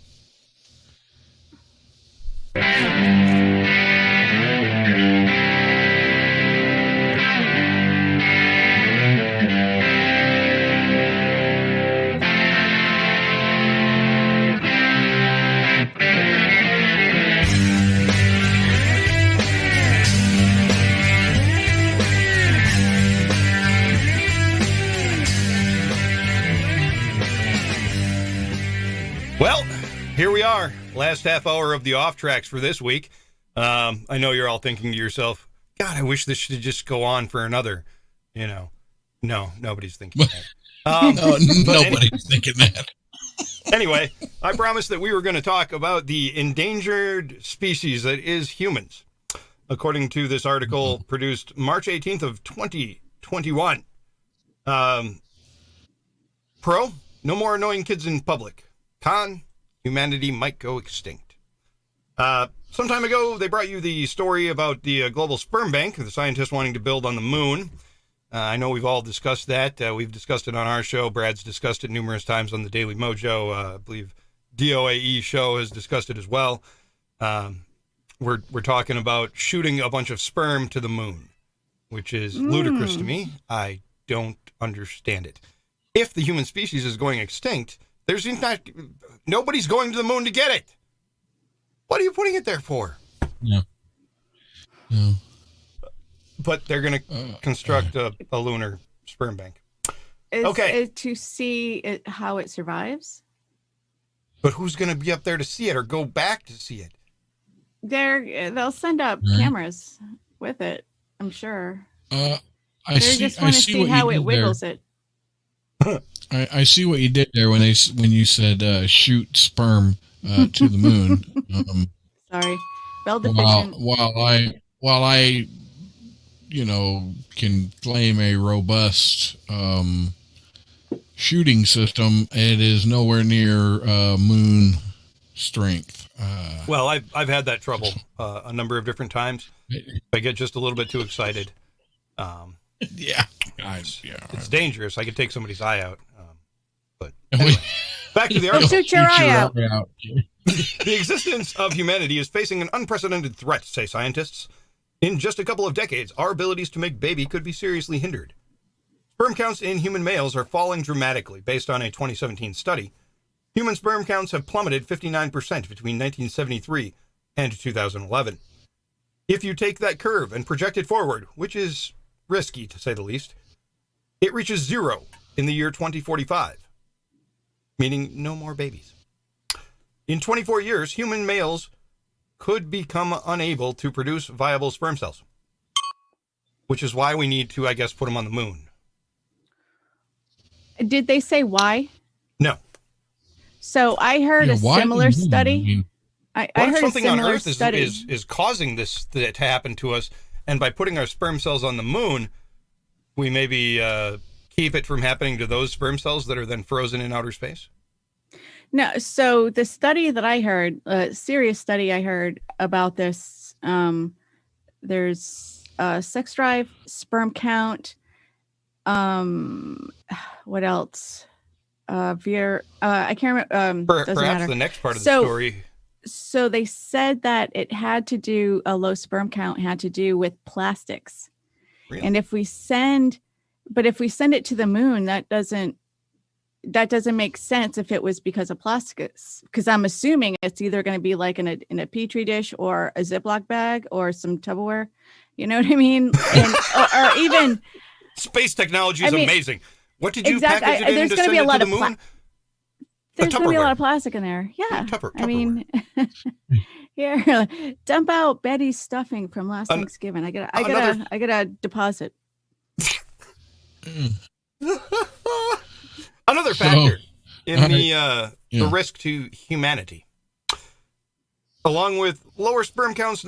Well, here we are, last half hour of the off tracks for this week. I know you're all thinking to yourself, God, I wish this should just go on for another, No, nobody's thinking that. Nobody's thinking that. Anyway, I promised that we were going to talk about the endangered species that is humans. According to this article produced March 18th of 2021. Pro, no more annoying kids in public. Con, humanity might go extinct. Some time ago, they brought you the story about the global sperm bank, the scientists wanting to build on the moon. I know we've all discussed that. We've discussed it on our show. Brad's discussed it numerous times on the Daily Mojo. I believe DOAE show has discussed it as well. We're talking about shooting a bunch of sperm to the moon, which is ludicrous to me. I don't understand it. If the human species is going extinct, nobody's going to the moon to get it. What are you putting it there for? No. But they're going to construct a lunar sperm bank. To see how it survives. But who's going to be up there to see it or go back to see it? They'll send up cameras with it, I'm sure. I just want to see how it wiggles it. I see what you did there when you said shoot sperm to the moon. Sorry, well deficient. While I can claim a robust shooting system, it is nowhere near moon strength. Well, I've had that trouble a number of different times. I get just a little bit too excited. It's dangerous. I could take somebody's eye out. But anyway, back to the article. Shoot your eye out. The existence of humanity is facing an unprecedented threat, say scientists. In just a couple of decades, our abilities to make baby could be seriously hindered. Sperm counts in human males are falling dramatically. Based on a 2017 study, human sperm counts have plummeted 59% between 1973 and 2011. If you take that curve and project it forward, which is risky to say the least, it reaches zero in the year 2045, meaning no more babies. In 24 years, human males could become unable to produce viable sperm cells, which is why we need to, I guess, put them on the moon. Did they say why? No. So I heard a similar study. I What if heard something a on similar Earth study. is causing this to happen to us, and by putting our sperm cells on the moon, we maybe keep it from happening to those sperm cells that are then frozen in outer space? No, so the study that I heard, a serious study I heard about this, there's sex drive, sperm count, what else? I can't remember. Doesn't Perhaps matter. the next part of the story. So they said that it had to do, a low sperm count had to do with plastics. Really? And if we send it to the moon, that doesn't make sense if it was because of plastics, because I'm assuming it's either going to be like in a petri dish or a Ziploc bag or some Tupperware. You know what I mean? And, or even space technology is amazing. What did you exactly, package it in there's to going to send be a it lot to of the moon? there's going to be a lot of plastic in there. Yeah. I mean, here, dump out Betty's stuffing from last Thanksgiving. I gotta deposit. Another factor in the risk to humanity, along with lower sperm counts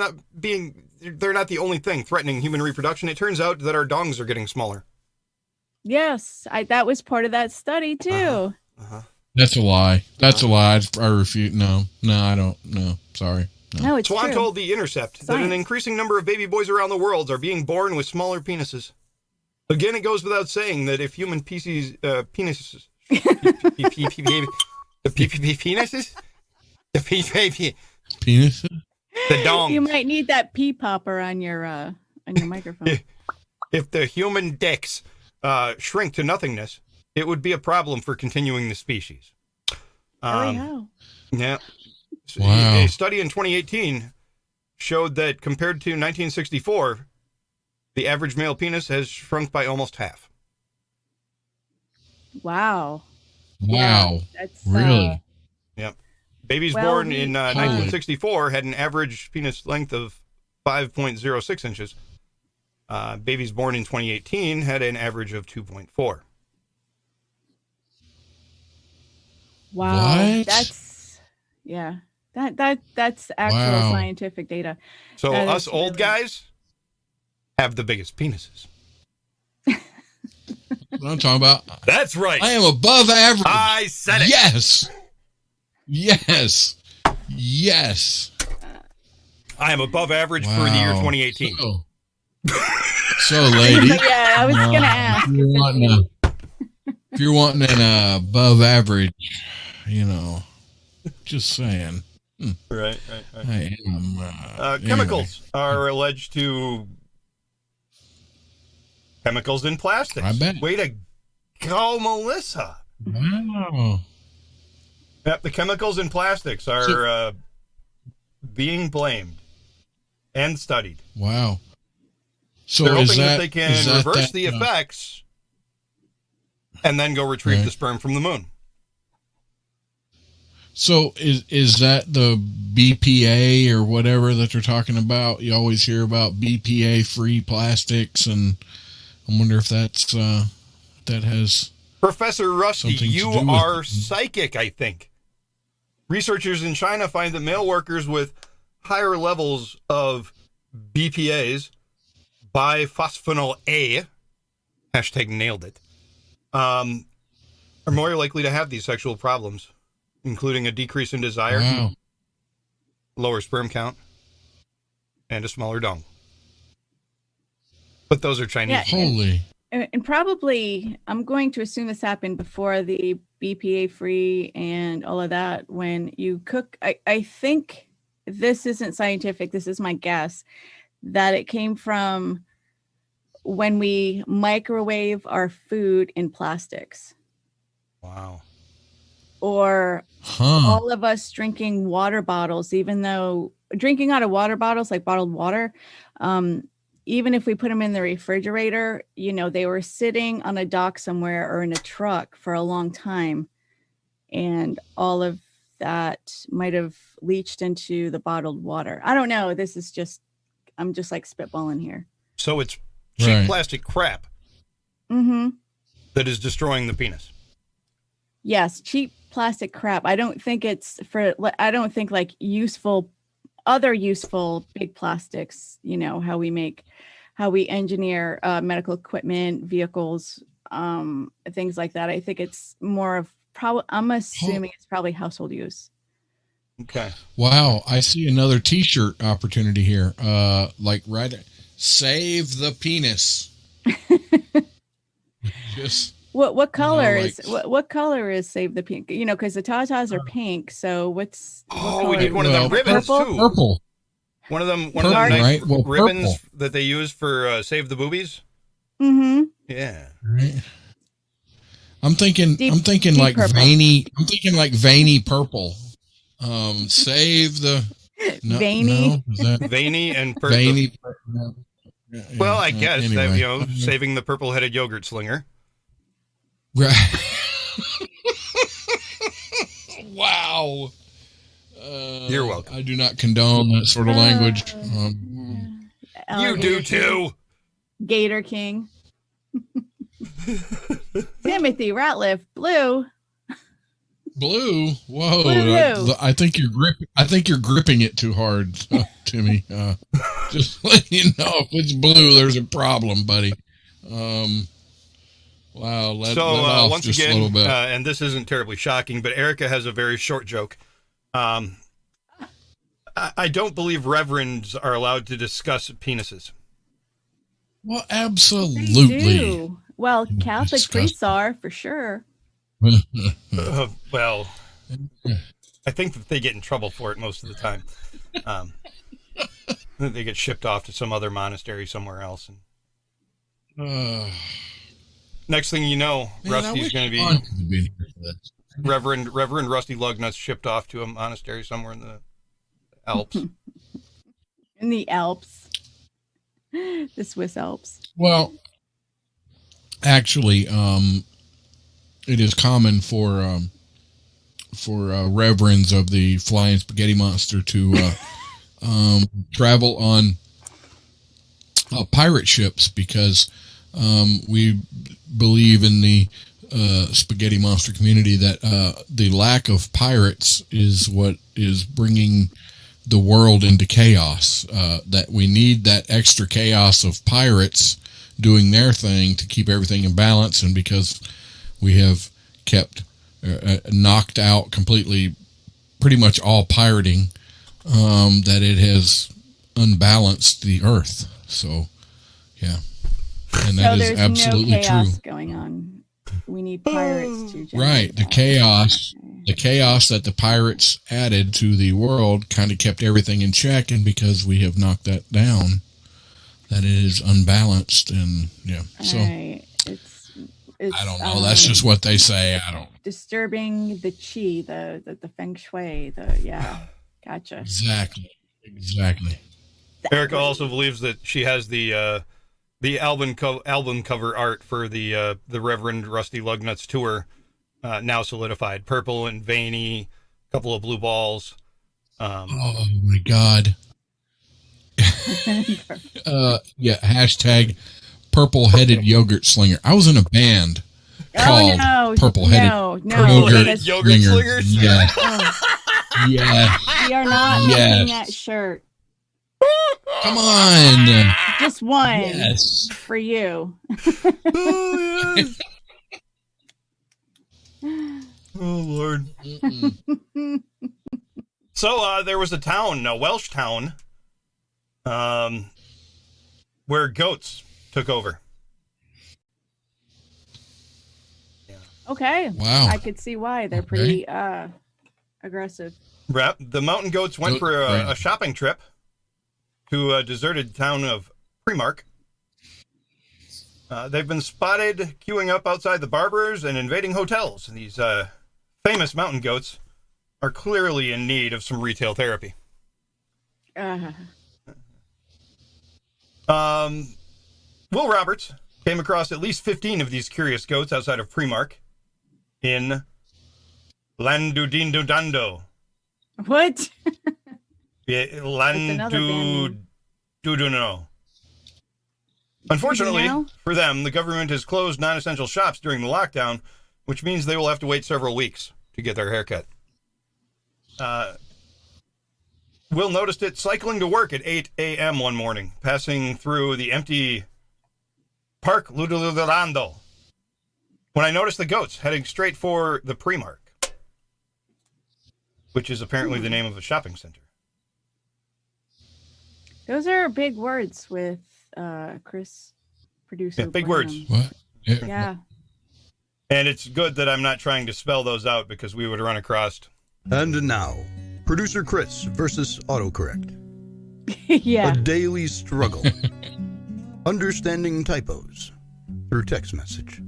they're not the only thing threatening human reproduction. It turns out that our dongs are getting smaller. Yes, that was part of that study too. That's a lie. That's a lie. I refute. No, I don't. No, sorry. No, it's Swan true. told The Intercept that an increasing number of baby boys around the world are being born with smaller penises. Again, it goes without saying that if human penises, penises, the dongs. You might need that pee popper on your microphone. If the human dicks shrink to nothingness, it would be a problem for continuing the species. Yeah. Wow. A study in 2018 showed that compared to 1964, the average male penis has shrunk by almost half. Wow. Wow. Yeah, that's really? Yep. Babies born in 1964 had an average penis length of 5.06 inches. Babies born in 2018 had an average of 2.4. Wow. What? That's actual scientific data. So us old guys have the biggest penises. What I'm talking about. That's right. I am above average. I said it. Yes. I am above average for the year 2018. So lady. Yeah, I was going to ask. If you're wanting an above average, just saying. Right. I am, chemicals are alleged to... Chemicals in plastics. I bet. Way to go, Melissa. Wow. Yep, the chemicals in plastics are being blamed and studied. Wow. So they're hoping that they can reverse the effects and then go retrieve the sperm from the moon. So is that the BPA or whatever that they're talking about? You always hear about BPA-free plastics, and I wonder if that's that has... Professor Rusty, you are psychic, I think. Researchers in China find that male workers with higher levels of BPAs, biphosphonyl A, hashtag nailed it, are more likely to have these sexual problems, including a decrease in desire, lower sperm count, and a smaller dong. But those are Chinese. Yeah, Holy. And probably, I'm going to assume this happened before the BPA free and all of that. When you cook, I think this isn't scientific. This is my guess that it came from when we microwave our food in plastics. Wow. Or all of us drinking water bottles, even though drinking out of water bottles, like bottled water, even if we put them in the refrigerator, they were sitting on a dock somewhere or in a truck for a long time. And all of that might have leached into the bottled water. I don't know. I'm just like spitballing here. So it's cheap plastic crap that is destroying the penis. Yes. Cheap plastic crap. I don't think it's for, I don't think like other useful big plastics, you know, how we engineer medical equipment, vehicles, things like that. I think it's more of I'm assuming it's probably household use. Okay. Wow, I see another T-shirt opportunity here. Like right, save the penis. Just what color like, is what color is save the pink? You know, because the tatas are pink. So what we need one of them ribbons too. Purple. One of them Purple, nice right? Well, ribbons purple. that they use for save the boobies. Mm-hmm. Yeah. Right. I'm thinking Deep like purple. veiny. I'm thinking like veiny purple. Save the veiny. No, is that Veiny and purple. veiny. Well, I guess that, anyway. you know, saving the purple-headed yogurt slinger. Right. Wow. You're welcome. I do not condone that sort of language. You do too. Gator King. Timothy Ratliff, blue. Blue. Whoa. Blue. I think you're gripping it too hard, Timmy. Just letting you know, if it's blue, there's a problem, buddy. Wow. Let off once just again, a little bit. and this isn't terribly shocking, but Erica has a very short joke. I don't believe reverends are allowed to discuss penises. Well, absolutely. Well, Catholic priests are for sure. Well, I think that they get in trouble for it most of the time. They get shipped off to some other monastery somewhere else. And next thing you know, Rusty's going to be Reverend Rusty Lugnuts shipped off to a monastery somewhere in the Alps. In the Alps. The Swiss Alps. Well, actually, it is common for reverends of the Flying Spaghetti Monster to travel on pirate ships because we believe in the Spaghetti Monster community that the lack of pirates is what is bringing the world into chaos. That we need that extra chaos of pirates doing their thing to keep everything in balance, and because we have kept knocked out completely pretty much all pirating, that it has unbalanced the earth. So yeah, and that is absolutely no chaos true. Going on, we need pirates to right, the chaos that the pirates added to the world kind of kept everything in check, and because we have knocked that down, that it is unbalanced. And yeah, so it's I don't know, that's just what they say. I don't disturbing the chi, the feng shui, gotcha. Exactly. Erica also believes that she has the album cover art for the Reverend Rusty Lugnuts tour now solidified. Purple and veiny, a couple of blue balls. Oh my God. Yeah. Hashtag purple-headed yogurt slinger. I was in a band called Purple-headed yogurt slingers. Yeah. Yeah. We are not making that shirt. Come on. Just one. Yes. For you. Oh, yes. Oh, Lord. So there was a Welsh town, where goats took over. Yeah. Okay. Wow. I could see why. They're pretty aggressive. The mountain goats went for a shopping trip to a deserted town of Primark. They've been spotted queuing up outside the barbers and invading hotels. These famous mountain goats are clearly in need of some retail therapy. Will Roberts came across at least 15 of these curious goats outside of Primark in Landudindudando. What? Landuduno. Unfortunately for them, the government has closed non-essential shops during the lockdown, which means they will have to wait several weeks to get their haircut. Will noticed it cycling to work at 8 a.m. one morning, passing through the empty Park Ludolando, when I noticed the goats heading straight for the Primark, which is apparently the name of a shopping center. Those are big words with Chris, producer. Yeah, big Bram. words. What? Yeah. And it's good that I'm not trying to spell those out because we would run across. And now, producer Chris versus autocorrect. Yeah. A daily struggle. Understanding typos through text message.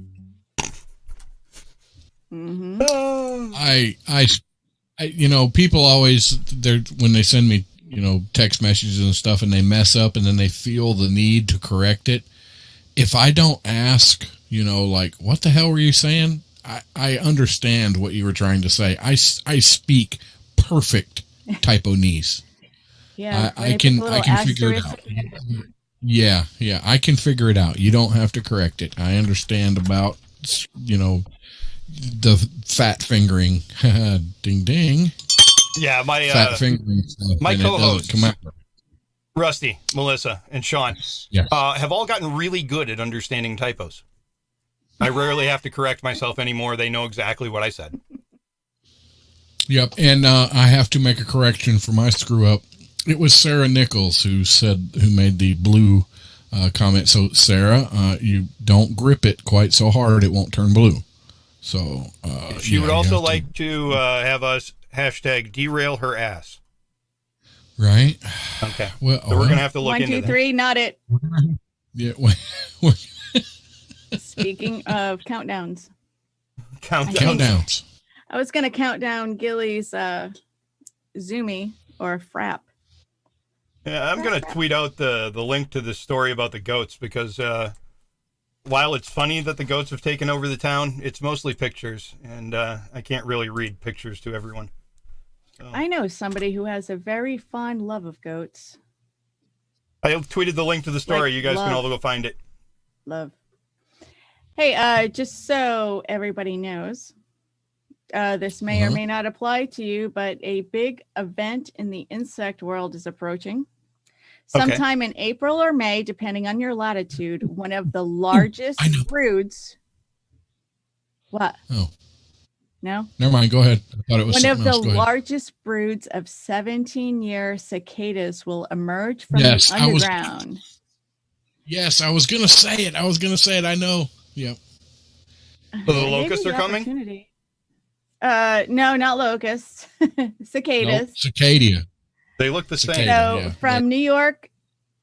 Mm-hmm. I people always, when they send me, text messages and stuff and they mess up and then they feel the need to correct it. If I don't ask, like, what the hell were you saying? I understand what you were trying to say. I speak perfect typonese. Yeah. I can figure it out. Yeah. I can figure it out. You don't have to correct it. I understand about, the fat fingering. Ding, ding. Yeah, my fat fingering stuff. My co-hosts, come out. Rusty, Melissa, and Sean, have all gotten really good at understanding typos. I rarely have to correct myself anymore. They know exactly what I said. Yep, and I have to make a correction for my screw up. It was Sarah Nichols who made the blue comment. So Sarah, you don't grip it quite so hard; it won't turn blue. So she would also like to have us hashtag derail her ass. Right. Okay. Well, so we're gonna have to look into 1, 2, 3, not it. Yeah. Speaking of countdowns. Countdowns. I was gonna count down Gilly's Zoomy or Frap. Yeah, I'm gonna tweet out the link to this story about the goats because while it's funny that the goats have taken over the town, it's mostly pictures, and I can't really read pictures to everyone. So. I know somebody who has a very fond love of goats. I tweeted the link to the story. You guys can all go find it. Love. Hey, just so everybody knows, this may or may not apply to you, but a big event in the insect world is approaching. Sometime in April or May, depending on your latitude, one of the largest broods. What? Oh. No? Never mind. Go ahead. I thought it was one of the else. largest broods of 17-year cicadas will emerge from the underground. Yes, I was going to say it. I know. Yep. So the locusts are coming? No, not locusts. Cicadas. Nope, cicada. They look the same. So from New York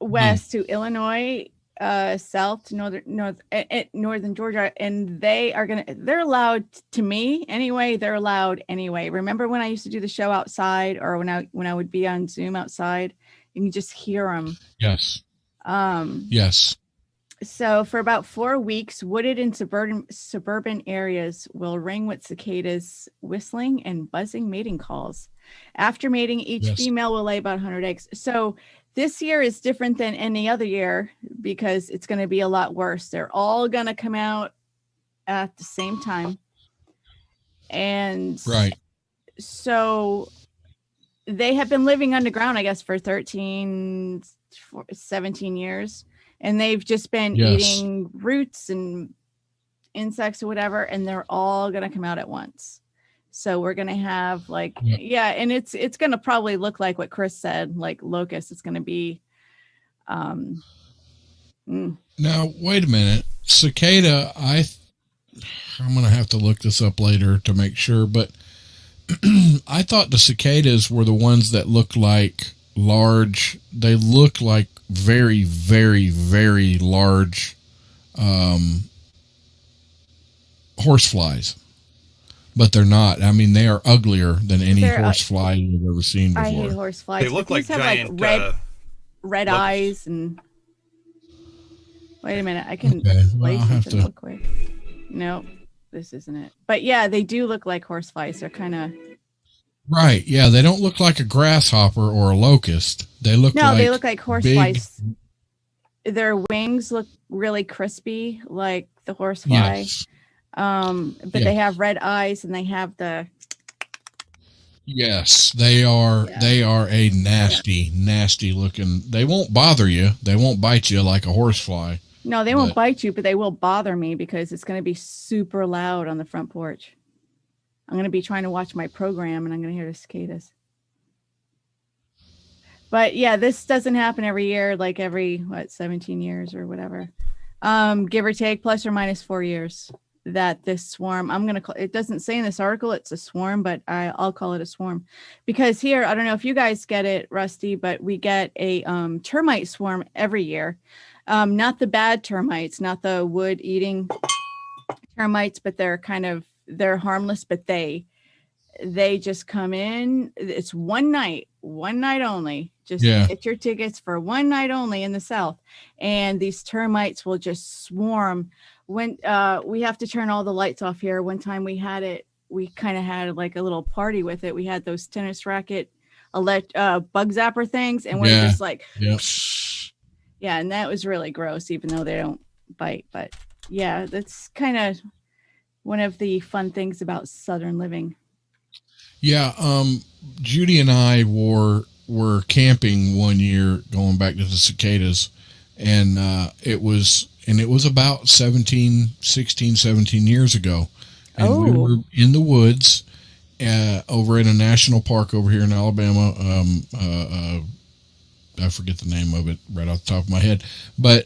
west to Illinois, south to northern Georgia, and they're allowed, to me anyway, they're allowed anyway. Remember when I used to do the show outside, or when I would be on Zoom outside, you can just hear them. Yes. Yes. So for about 4 weeks, wooded and suburban areas will ring with cicadas whistling and buzzing mating calls. After mating, each female will lay about 100 eggs. So this year is different than any other year because it's going to be a lot worse. They're all going to come out at the same time. And so they have been living underground, I guess, for 17 years. And they've just been eating roots and insects or whatever, and they're all going to come out at once. So we're going to have and it's going to probably look like what Chris said, like locust. It's going to be. Now, wait a minute. Cicada, I'm going to have to look this up later to make sure, but I thought the cicadas were the ones that look like large. They look like very, very, very large horseflies, but they're not. I mean, they are uglier than any horsefly you've ever seen before. I hate horseflies. They look like giant red eyes and. Wait a minute, I can play something real quick. Nope, this isn't it. But yeah, they do look like horseflies. They're kind of. Right. Yeah, they don't look like a grasshopper or a locust. They look they look like horseflies. Their wings look really crispy, like the horsefly. Yes. But they have red eyes and they have the Yes, they are. Yeah. They are a nasty looking. They won't bother you. They won't bite you like a horsefly. No, they won't bite you, but they will bother me because it's going to be super loud on the front porch. I'm going to be trying to watch my program and I'm going to hear the cicadas. But yeah, this doesn't happen every year, like every 17 years or whatever. Give or take, plus or minus 4 years that this swarm, I'm going to call it, doesn't say in this article it's a swarm, but I'll call it a swarm because here, I don't know if you guys get it, Rusty, but we get a termite swarm every year. Not the bad termites, not the wood eating termites, but they're harmless, but they just come in. It's one night only. Just get your tickets for one night only in the South. And these termites will just swarm. When we have to turn all the lights off here. One time we kind of had like a little party with it. We had those tennis racket bug zapper things. And we're just like, yeah. And that was really gross, even though they don't bite. But yeah, that's kind of one of the fun things about Southern living. Yeah. Judy and I were camping one year, going back to the cicadas, and it was about 17 years ago. And we were in the woods over in a national park over here in Alabama. I forget the name of it right off the top of my head, but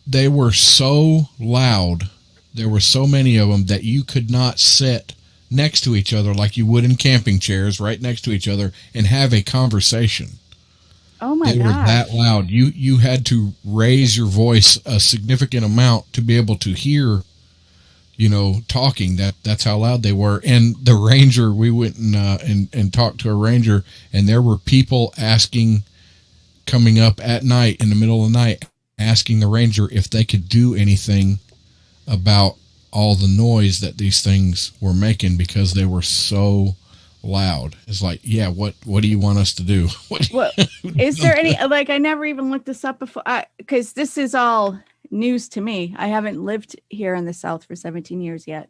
they were so loud. There were so many of them that you could not sit next to each other like you would in camping chairs, right next to each other, and have a conversation. Oh my god! They were that loud. You had to raise your voice a significant amount to be able to hear, talking. That's how loud they were. And the ranger, we went and talked to a ranger, and there were people coming up at night in the middle of the night, asking the ranger if they could do anything about all the noise that these things were making because they were so loud. It's like, yeah, what do you want us to do? Is there any, I never even looked this up before, because this is all news to me. I haven't lived here in the South for 17 years yet.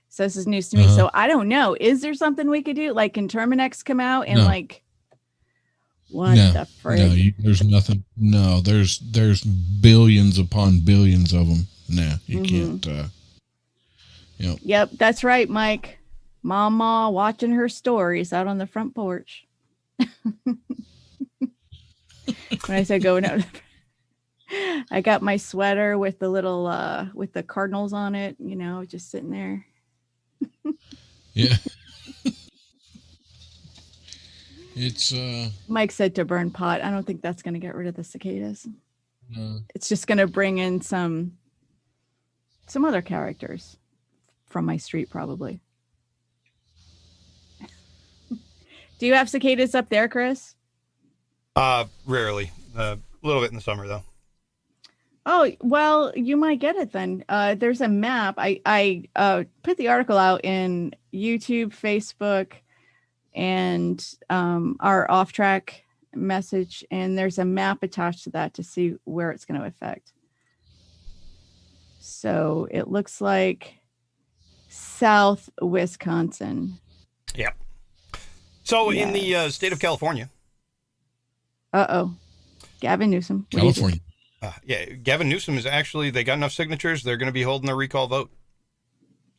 So this is news to me. So I don't know. Is there something we could do? Like, can Terminex come out and what the frick? No, there's nothing. No, there's billions upon billions of them. Nah, you can't. Yep, that's right, Mike. Mama watching her stories out on the front porch. When I said going out, I got my sweater with the little with the cardinals on it, just sitting there. Yeah. It's Mike said to burn pot. I don't think that's going to get rid of the cicadas. No. It's just going to bring in some other characters from my street, probably. Do you have cicadas up there, Chris? Rarely. A little bit in the summer, though. Oh, well, you might get it then. There's a map. I put the article out in YouTube, Facebook, and our off-track message, and there's a map attached to that to see where it's going to affect. So it looks like South Wisconsin. Yep. So in the state of California. Gavin Newsom. California. Gavin Newsom is actually, they got enough signatures. They're going to be holding a recall vote.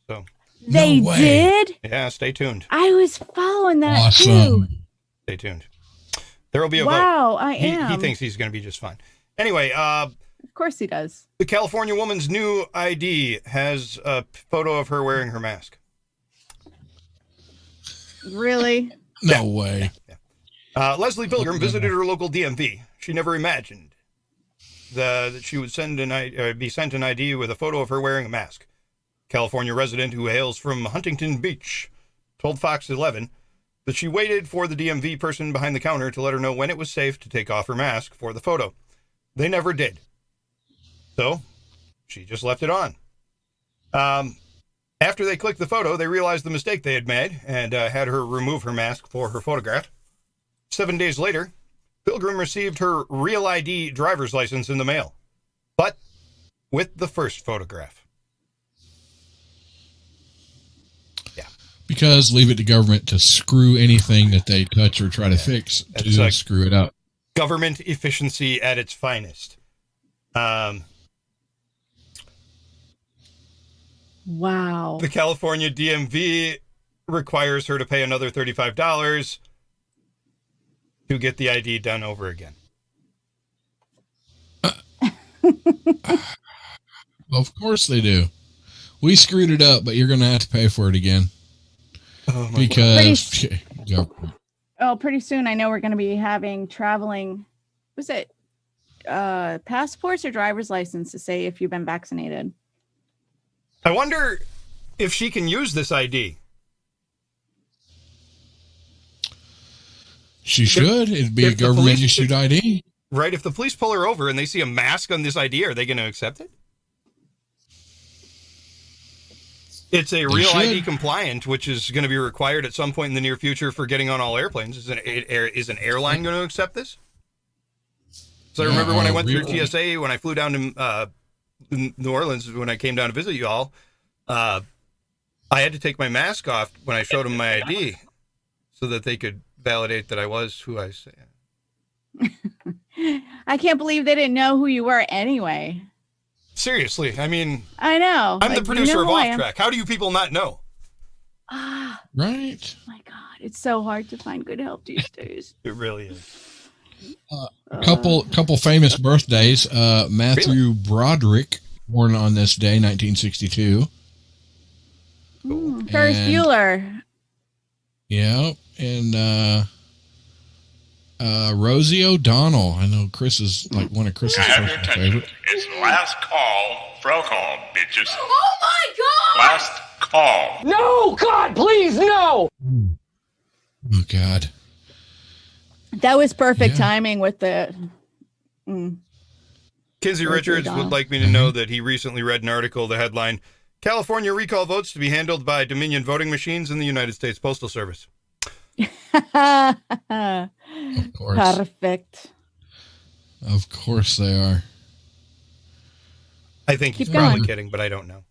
So they did? Yeah, stay tuned. I was following that too. Stay tuned. There will be a vote. Wow, I am. He thinks he's going to be just fine. Anyway, of course he does. The California woman's new ID has a photo of her wearing her mask. Really? No way. Yeah. Leslie Pilgrim visited her local DMV. She never imagined that she would be sent an ID with a photo of her wearing a mask. California resident who hails from Huntington Beach told Fox 11 that she waited for the DMV person behind the counter to let her know when it was safe to take off her mask for the photo. They never did. So she just left it on. After they clicked the photo, they realized the mistake they had made and had her remove her mask for her photograph. 7 days later, Pilgrim received her real ID driver's license in the mail, but with the first photograph. Yeah. Because leave it to government to screw anything that they touch or try to fix to like screw it up. Government efficiency at its finest. Wow. The California DMV requires her to pay another $35 to get the ID done over again. Of course they do. We screwed it up, but you're going to have to pay for it again. Oh my because pretty soon I know we're going to be having traveling. Was it passports or driver's license to say if you've been vaccinated? I wonder if she can use this ID. She should. It'd be a government issued ID. Right. If the police pull her over and they see a mask on this ID, are they going to accept it? It's a real ID compliant, which is going to be required at some point in the near future for getting on all airplanes. Is an airline going to accept this? So I remember when I went through TSA, when I flew down to New Orleans, when I came down to visit you all, I had to take my mask off when I showed them my ID so that they could validate that I was who I say. I can't believe they didn't know who you were anyway. Seriously, I mean, I know. I'm the producer of Off Track. How do you people not know? Right. My God, it's so hard to find good help these days. It really is. A couple famous birthdays. Matthew Broderick, born on this day, 1962. Ferris Bueller. Yeah, and Rosie O'Donnell. I know Chris is like one of Chris's favorite. It's last call. Fro call, bitches. Oh my God! Last call. No, God, please, no! Oh, God. That was perfect timing with the... Kinsey Richards would like me to know that he recently read an article, the headline, California recall votes to be handled by Dominion voting machines in the United States Postal Service. Of course. Perfect. Of course they are. I think he's probably kidding, but I don't know.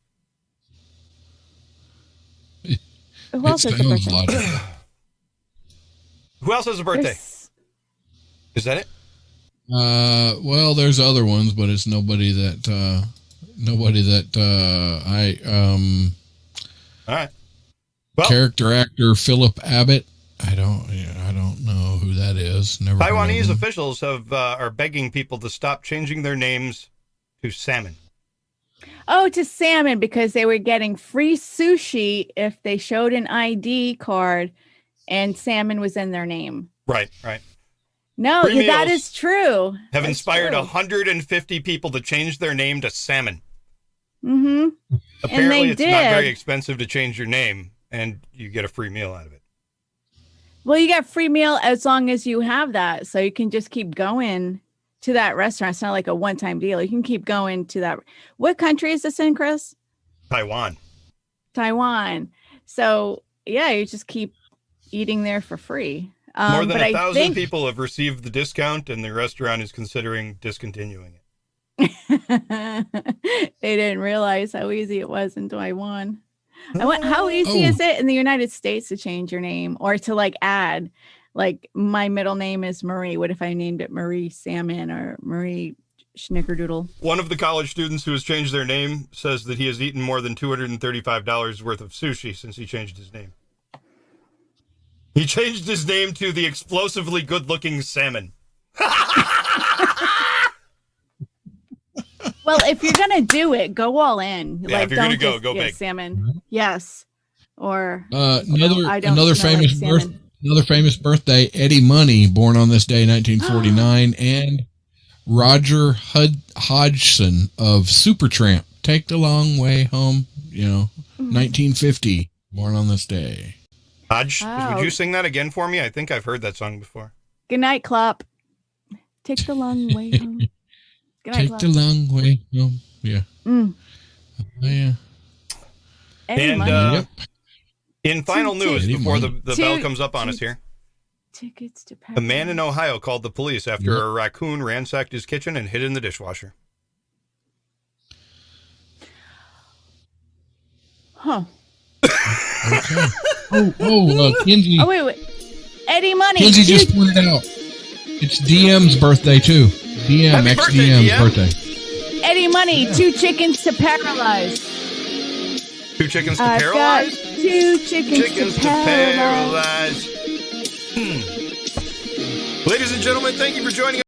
Who else has a birthday? Who else has a birthday? Is that it? Well, there's other ones, but it's nobody that All right. Well, character actor Philip Abbott. I don't know who that is. Never. Taiwanese officials are begging people to stop changing their names to salmon. Oh, to salmon, because they were getting free sushi if they showed an ID card and salmon was in their name. Right. No, that is true. Have inspired 150 people to change their name to salmon. Mm-hmm. Apparently, it's not very expensive to change your name, and you get a free meal out of it. Well, you get free meal as long as you have that, so you can just keep going to that restaurant. It's not like a one-time deal. You can keep going to that. What country is this in, Chris? Taiwan. So, yeah, you just keep eating there for free. More than 1,000 people have received the discount, and the restaurant is considering discontinuing it. They didn't realize how easy it was in Taiwan. How easy is it in the United States to change your name or to add, my middle name is Marie. What if I named it Marie Salmon or Marie Schnickerdoodle? One of the college students who has changed their name says that he has eaten more than $235 worth of sushi since he changed his name. He changed his name to the explosively good-looking salmon. Well, if you're gonna do it, go all in. Yeah, if you're gonna go big. Salmon, yes. Or another famous birthday. Eddie Money, born on this day, 1949, and Roger Hodgson of Supertramp, Take the Long Way Home. 1950, born on this day. Hodge, would you sing that again for me? I think I've heard that song before. Good night, Clop. Take the long way home. Take the long way home. Yeah. Yeah. And in final news, before the bell comes up on us here, tickets to a man in Ohio called the police after a raccoon ransacked his kitchen and hid in the dishwasher. Huh. Okay. Kinsey. Oh, wait. Eddie Money. Kinsey just pointed out it's DM's birthday, too. DM, ex-DM's birthday. Eddie Money, 2 chickens to paralyze. 2 chickens to I've paralyze? got 2 chickens to paralyze. Ladies and gentlemen, thank you for joining us.